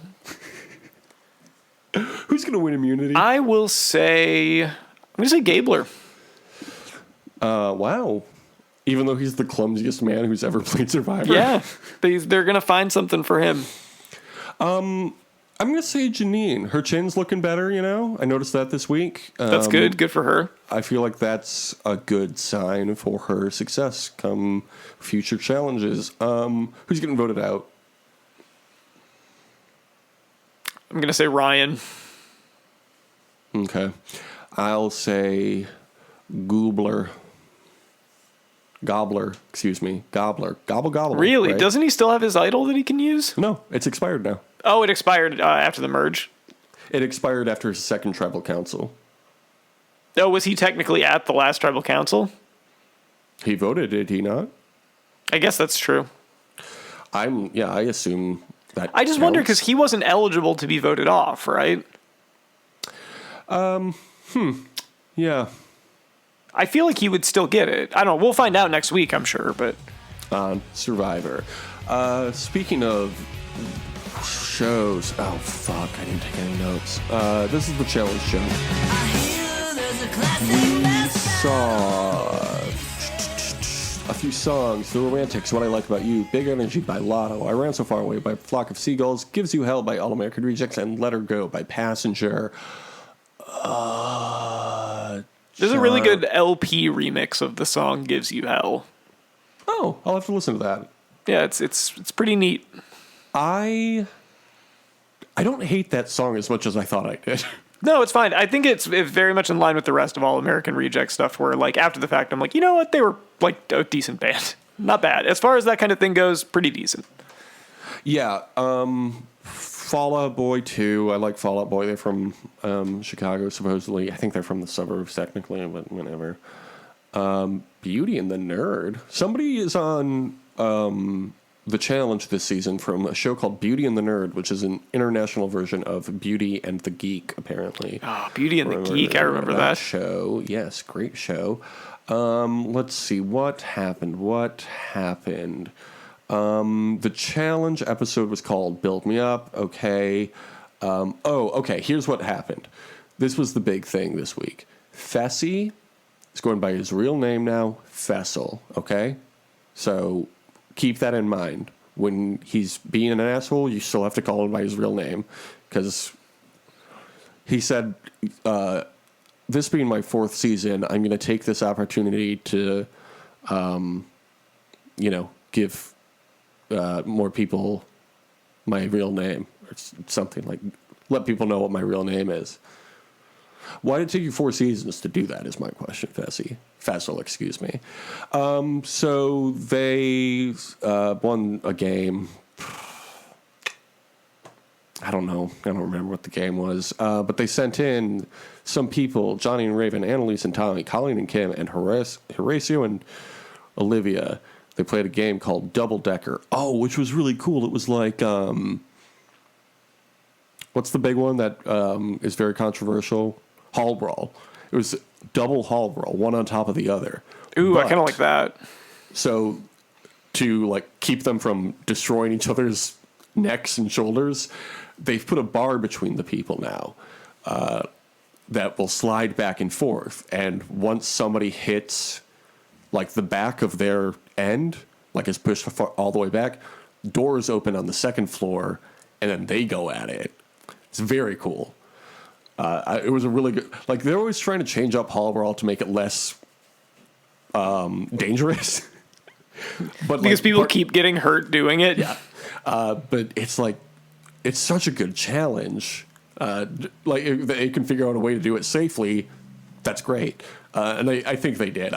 Who's gonna win immunity? I will say, I'm gonna say Gabler. Wow. Even though he's the clumsiest man who's ever played Survivor. Yeah, they're gonna find something for him. I'm going to say Janine. Her chin's looking better, you know? I noticed that this week. That's good. Good for her. I feel like that's a good sign for her success come future challenges. Who's getting voted out? I'm going to say Ryan. Okay. I'll say Gobbler. Excuse me. Gobbler. Gobble. Really? Right? Doesn't he still have his idol that he can use? No, it's expired now. Oh, it expired after the merge. It expired after his second tribal council. Oh, was he technically at the last tribal council? He voted, did he not? I guess that's true. I assume that I just wonder because he wasn't eligible to be voted off, right? Yeah. I feel like he would still get it. I don't know. We'll find out next week, I'm sure, but On Survivor. Speaking of shows, oh fuck, I didn't take any notes. This is the challenge show. We saw a few songs. The Romantics, What I Like About You, Big Energy by Lotto, I Ran So Far Away by Flock of Seagulls, Gives You Hell by All American Rejects, and Let Her Go by Passenger. there's a really good LP remix of the song Gives You Hell. Oh, I'll have to listen to that. Yeah, it's pretty neat. I don't hate that song as much as I thought I did. No, it's fine. I think it's very much in line with the rest of All American Reject stuff where, like, after the fact, I'm like, you know what? They were, like, a decent band. Not bad. As far as that kind of thing goes, pretty decent. Yeah, Fall Out Boy 2. I like Fall Out Boy. They're from Chicago, supposedly. I think they're from the suburbs, technically, but whatever. Beauty and the Nerd. Somebody is on the challenge this season from a show called Beauty and the Nerd, which is an international version of Beauty and the Geek, apparently. Oh, Beauty and the Geek. I remember that show. Yes, great show. Let's see. What happened? The challenge episode was called Build Me Up. Okay. Okay. Here's what happened. This was the big thing this week. Fessy is going by his real name now, Fessel. Okay? So keep that in mind. When he's being an asshole, you still have to call him by his real name. Because he said this being my 4th season, I'm going to take this opportunity to, give more people my real name or something like let people know what my real name is. Why did it take you 4 seasons to do that is my question, Fassel, excuse me. So they won a game. I don't know. I don't remember what the game was. But they sent in some people, Johnny and Raven, Annalise and Tommy, Colleen and Kim, and Horacio and Olivia. They played a game called Double Decker. Oh, which was really cool. It was like, what's the big one that is very controversial? Hall Brawl. It was double Hall Brawl, one on top of the other. Ooh, But- I kind of like that. So to like keep them from destroying each other's necks and shoulders, they've put a bar between the people now that will slide back and forth. And once somebody hits like the back of their end, like is pushed all the way back, doors open on the second floor, and then they go at it. It's very cool. It was a really good. Like they're always trying to change up Hall Brawl to make it less dangerous. But Because like, people keep getting hurt doing it. yeah. But it's like, it's such a good challenge. Like, if they can figure out a way to do it safely, that's great. And I think they did.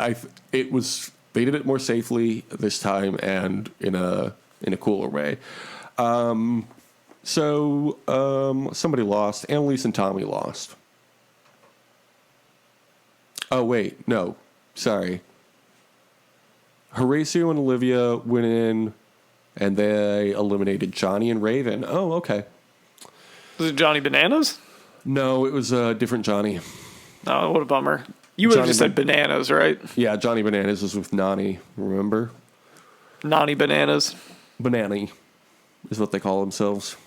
They did it more safely this time and in a cooler way. So somebody lost. Annalise and Tommy lost. Oh, wait. No. Sorry. Horacio and Olivia went in, and they eliminated Johnny and Raven. Oh, okay. Was it Johnny Bananas? No, it was a different Johnny. Oh, what a bummer. You would have Johnny just said bananas, right? Yeah, Johnny Bananas was with Nani, remember? Nani Bananas. Banani is what they call themselves.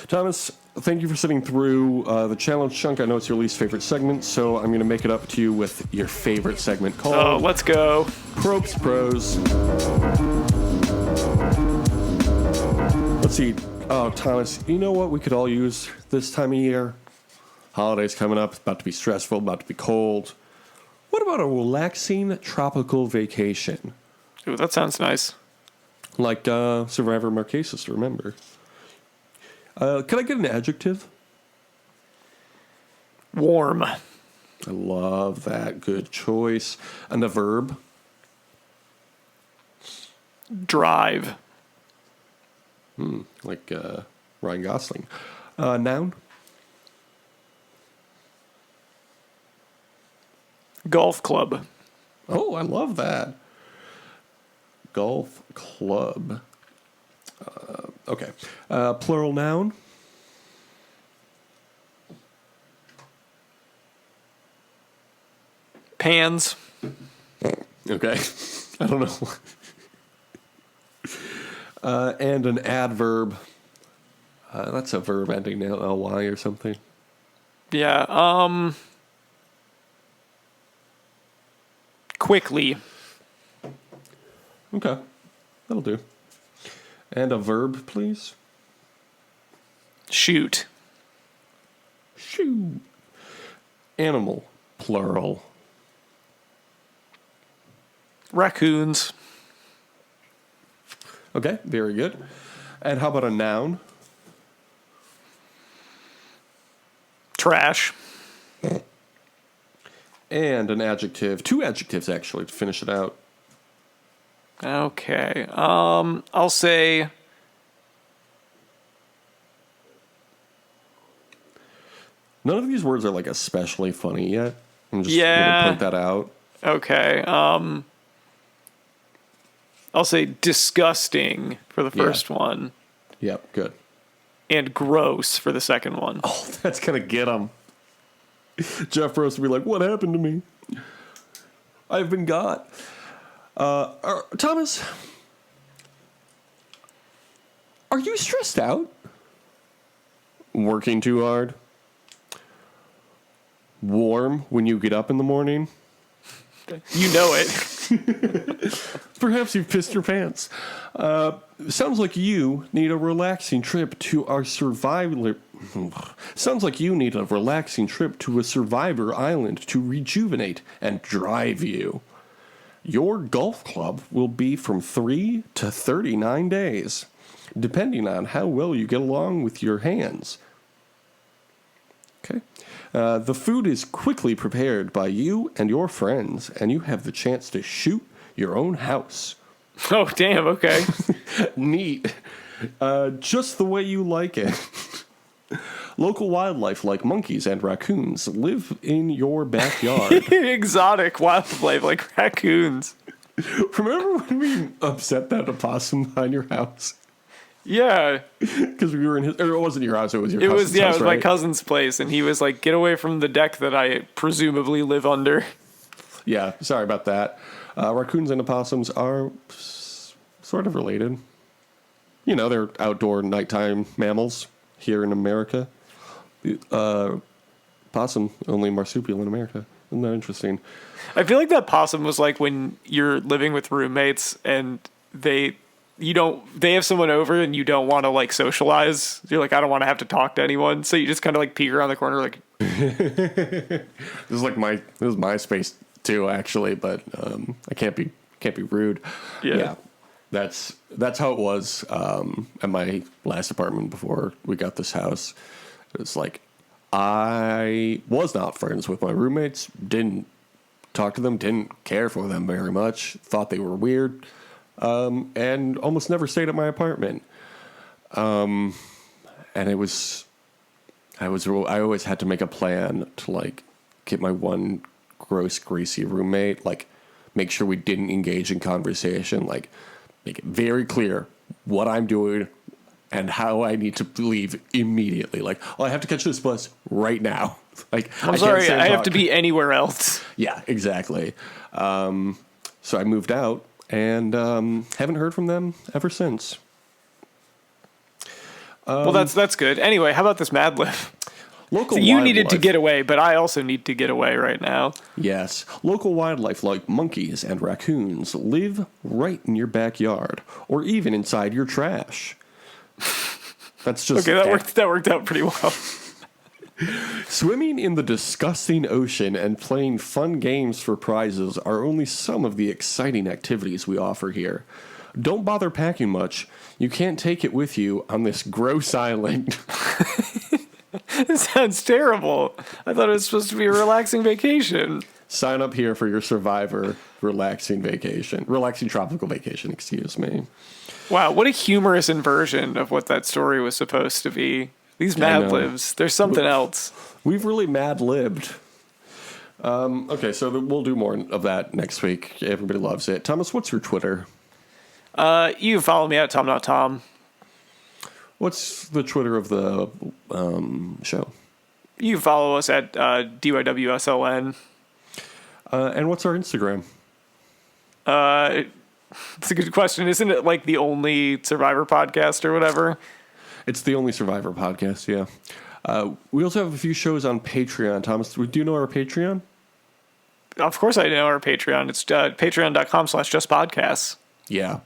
Thomas, thank you for sitting through the challenge chunk. I know it's your least favorite segment, so I'm going to make it up to you with your favorite segment Oh, called let's go. Probst Pros. Let's see. Oh, Thomas, you know what we could all use this time of year? Holidays coming up. It's about to be stressful, about to be cold. What about a relaxing tropical vacation? Ooh, that sounds nice. Like Survivor Marquesas, remember? Can I get an adjective? Warm. I love that. Good choice. And a verb? Drive. Like Ryan Gosling. Noun? Golf club. Oh, I love that. Golf club. Okay. Plural noun? Pans. Okay. I don't know. And an adverb. That's a verb ending in ly or something. Yeah. Quickly. Okay. That'll do. And a verb, please. Shoot. Shoot. Animal, plural. Raccoons. Okay, very good. And how about a noun? Trash. And an adjective. 2 adjectives, actually, to finish it out. Okay. I'll say None of these words are, like, especially funny yet. I'm just Yeah. going to point that out. okay. I'll say disgusting for the first one Yep, good. and gross for the second one. Oh, that's going to get him. Jeff Rose will be like, what happened to me? I've been got. Thomas, are you stressed out? Working too hard? Warm when you get up in the morning? You know it. Perhaps you've pissed your pants. Sounds like you need a relaxing trip to our Survivor Sounds like you need a relaxing trip to a survivor island to rejuvenate and drive you. Your golf club will be from 3 to 39 days, depending on how well you get along with your hands. Okay. The food is quickly prepared by you and your friends, and you have the chance to shoot your own house. Oh, damn, okay. Neat. Just the way you like it. Local wildlife like monkeys and raccoons live in your backyard. Exotic wildlife like raccoons. Remember when we upset that opossum behind your house? Yeah. Because we were in his... Or it wasn't your house, it was your It cousin's was, yeah, house, it was my right? cousin's place, and he was like, get away from the deck that I presumably live under. Yeah, sorry about that. Raccoons and opossums are sort of related. You know, they're outdoor nighttime mammals here in America. Possum, only marsupial in America. Isn't that interesting? I feel like that possum was like when you're living with roommates and they have someone over and you don't want to like socialize. You're like, I don't want to have to talk to anyone. So you just kind of like peek around the corner like. This is my space too, actually, but I can't be rude. Yeah. That's how it was at my last apartment before we got this house. It's like I was not friends with my roommates, didn't talk to them, didn't care for them very much, thought they were weird, and almost never stayed at my apartment. And I always had to make a plan to like get my one gross, greasy roommate, like make sure we didn't engage in conversation, like make it very clear what I'm doing and how I need to leave immediately. Like, oh, I have to catch this bus right now. Like, I'm sorry, I have to be anywhere else. Yeah, exactly. So I moved out and haven't heard from them ever since. Well, that's good. Anyway, how about this Mad Lib? Local So you wildlife. needed to get away, but I also need to get away right now. Yes. Local wildlife like monkeys and raccoons live right in your backyard or even inside your trash. That's just Okay, that worked out pretty well. Swimming in the disgusting ocean and playing fun games for prizes are only some of the exciting activities we offer here. Don't bother packing much. You can't take it with you on this gross island. This sounds terrible. I thought it was supposed to be a relaxing vacation. Sign up here for your Survivor relaxing tropical vacation, excuse me. Wow, what a humorous inversion of what that story was supposed to be. These Mad Libs, there's something else. We've really mad-libbed. Okay, so we'll do more of that next week. Everybody loves it. Thomas, what's your Twitter? You can follow me at Tom Not Tom. What's the Twitter of the show? You can follow us at DYWSLN. And what's our Instagram? It's a good question. Isn't it like the only Survivor podcast or whatever? It's the only Survivor podcast, yeah. We also have a few shows on Patreon. Thomas, do you know our Patreon? Of course I know our Patreon. It's patreon.com/justpodcasts. Yeah.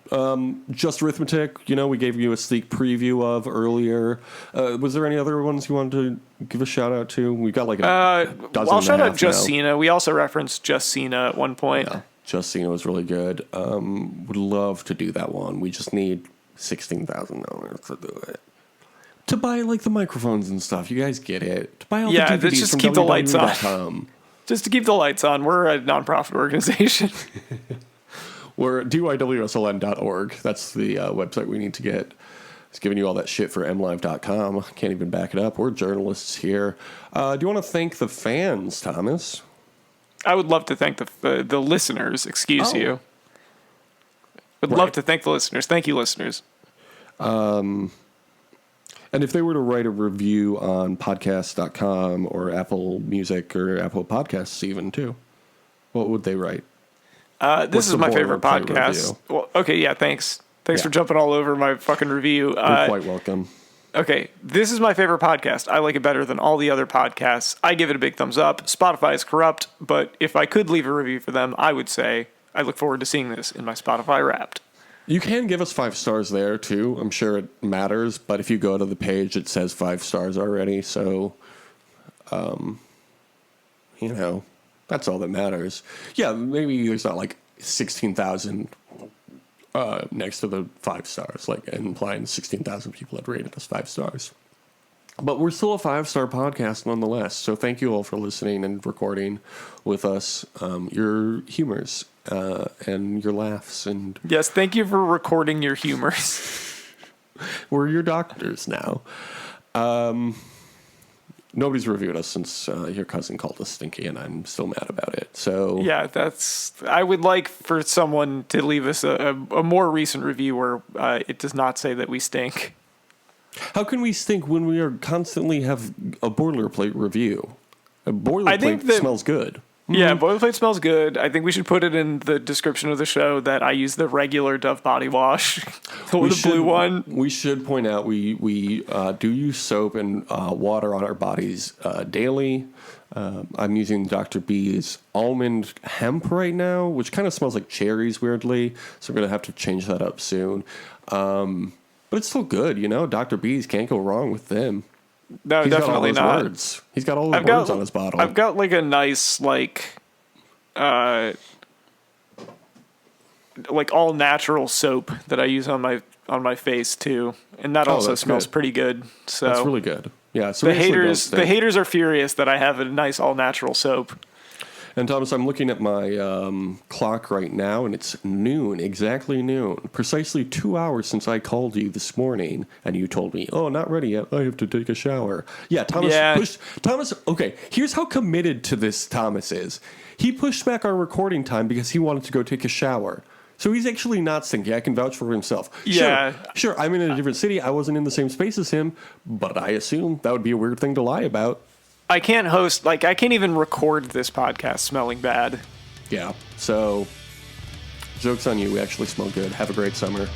Just Arithmetic, we gave you a sneak preview of earlier. Was there any other ones you wanted to give a shout out to? We've got like a dozen. I'll shout out Just now. Cena. We also referenced Just Cena at one point. Yeah, Just Cena was really good. Would love to do that one. We just need $16,000 to do it. To buy like the microphones and stuff. You guys get it. To buy all the DVDs just from keep the lights on. www.com. Just to keep the lights on. We're a nonprofit organization. We're DYWSLN.org. That's the website we need to get. It's giving you all that shit for MLive.com. Can't even back it up. We're journalists here. Do you want to thank the fans, Thomas? I would love to thank the listeners. Excuse you. Would Right. love to thank the listeners. Thank you, listeners. And if they were to write a review on podcast.com or Apple Music or Apple Podcasts even too, what would they write? This is my favorite boilerplate podcast. review? Well, okay, yeah, thanks. Thanks Yeah. for jumping all over my fucking review. You're quite welcome. Okay, this is my favorite podcast. I like it better than all the other podcasts. I give it a big thumbs up. Spotify is corrupt, but if I could leave a review for them, I would say I look forward to seeing this in my Spotify Wrapped. You can give us 5 stars there too. I'm sure it matters, but if you go to the page, it says 5 stars already. So, that's all that matters. Yeah, maybe there's not like 16,000 next to the 5 stars, like implying 16,000 people had rated us 5 stars. But we're still a 5-star podcast nonetheless. So thank you all for listening and recording with us your humors and your laughs. And yes, thank you for recording your humors. We're your doctors now. Nobody's reviewed us since your cousin called us stinky, and I'm still mad about it. So yeah, I would like for someone to leave us a more recent review where it does not say that we stink. How can we stink when we are constantly have a boilerplate review? A boilerplate smells good. Yeah, boilerplate smells good. I think we should put it in the description of the show that I use the regular Dove body wash, the blue one. We should point out we do use soap and water on our bodies daily. I'm using Dr. B's almond hemp right now, which kind of smells like cherries weirdly, so we're going to have to change that up soon. But it's still good, Dr. B's, can't go wrong with them. No, definitely not. Words. He's got all the words on his bottle. I've got like a nice like all natural soap that I use on my face too, and that also smells pretty good. So that's really good. Yeah. So the haters are furious that I have a nice all natural soap. And Thomas, I'm looking at my clock right now, and it's noon, exactly noon. Precisely 2 hours since I called you this morning, and you told me, "Oh, not ready yet. I have to take a shower." Yeah, Thomas. Thomas. Okay, here's how committed to this Thomas is. He pushed back our recording time because he wanted to go take a shower. So he's actually not stinky. I can vouch for himself. Yeah. Sure. I'm in a different city. I wasn't in the same space as him, but I assume that would be a weird thing to lie about. I can't host, I can't even record this podcast smelling bad. Yeah, so, joke's on you. We actually smell good. Have a great summer.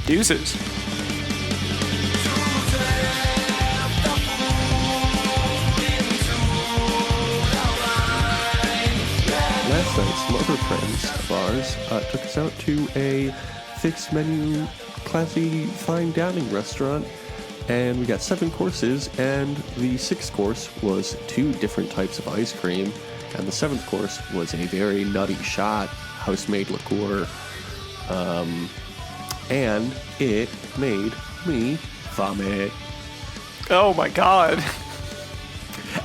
Deuces. Last night, some other friends of ours took us out to a fixed menu, classy, fine dining restaurant. And we got 7 courses, and the 6th course was 2 different types of ice cream, and the 7th course was a very nutty shot, house-made liqueur, and it made me vomit. Oh my god.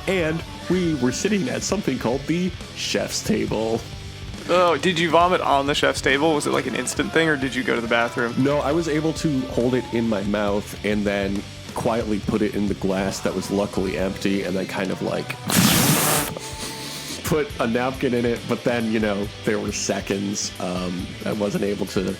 And we were sitting at something called the chef's table. Oh, did you vomit on the chef's table? Was it like an instant thing, or did you go to the bathroom? No, I was able to hold it in my mouth and then quietly put it in the glass that was luckily empty, and then kind of like put a napkin in it. But then, there were seconds. I wasn't able to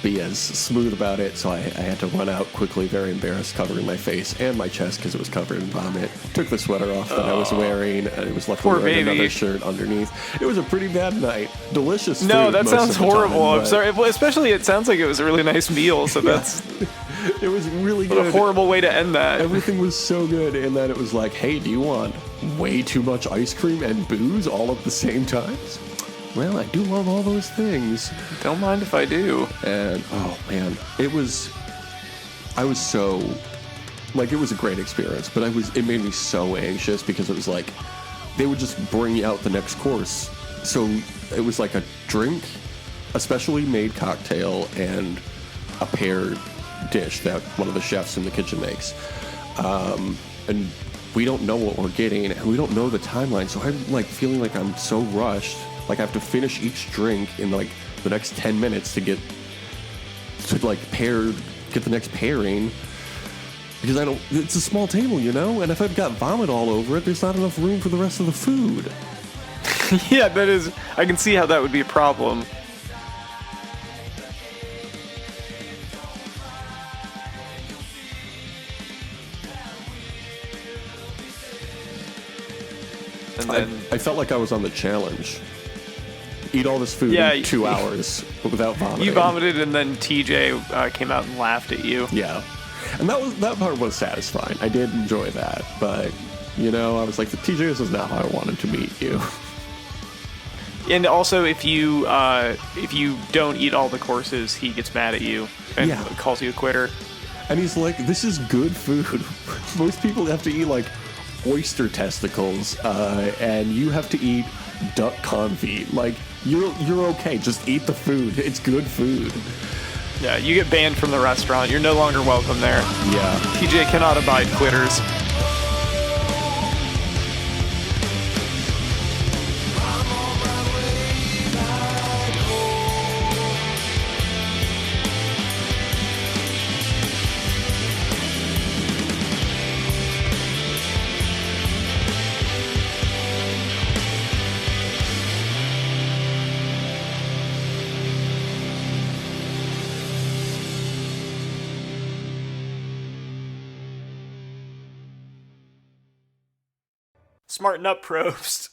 be as smooth about it, so I had to run out quickly, very embarrassed, covering my face and my chest because it was covered in vomit. Took the sweater off that I was wearing, and it was luckily wearing another shirt underneath. It was a pretty bad night. Delicious food. No, that sounds horrible. Time, I'm sorry. Well, especially, it sounds like it was a really nice meal, so that's... It was really good. What a horrible way to end that. Everything was so good, and then it was like, hey, do you want way too much ice cream and booze all at the same time? Well, I do love all those things. Don't mind if I do. And, oh, man, it was so, it was a great experience, but it made me so anxious because it was like, they would just bring out the next course. So it was like a drink, a specially made cocktail, and a paired dish that one of the chefs in the kitchen makes. And we don't know what we're getting, and we don't know the timeline, so I'm feeling like I'm so rushed. I have to finish each drink in the next 10 minutes to get the next pairing, because it's a small table, and if I've got vomit all over it, there's not enough room for the rest of the food. Yeah, I can see how that would be a problem. And then I felt like I was on the challenge. Eat all this food in 2 hours without vomiting. You vomited, and then TJ came out and laughed at you. Yeah, and that part was satisfying. I did enjoy that, but I was like, TJ, this is not how I wanted to meet you. And also, if you don't eat all the courses, he gets mad at you and Yeah. calls you a quitter. And he's like, this is good food. Most people have to eat like oyster testicles, and you have to eat duck confit. Like, you're okay. Just eat the food. It's good food. Yeah, you get banned from the restaurant. You're no longer welcome there. Yeah. TJ cannot abide quitters. Smarten up, Probst.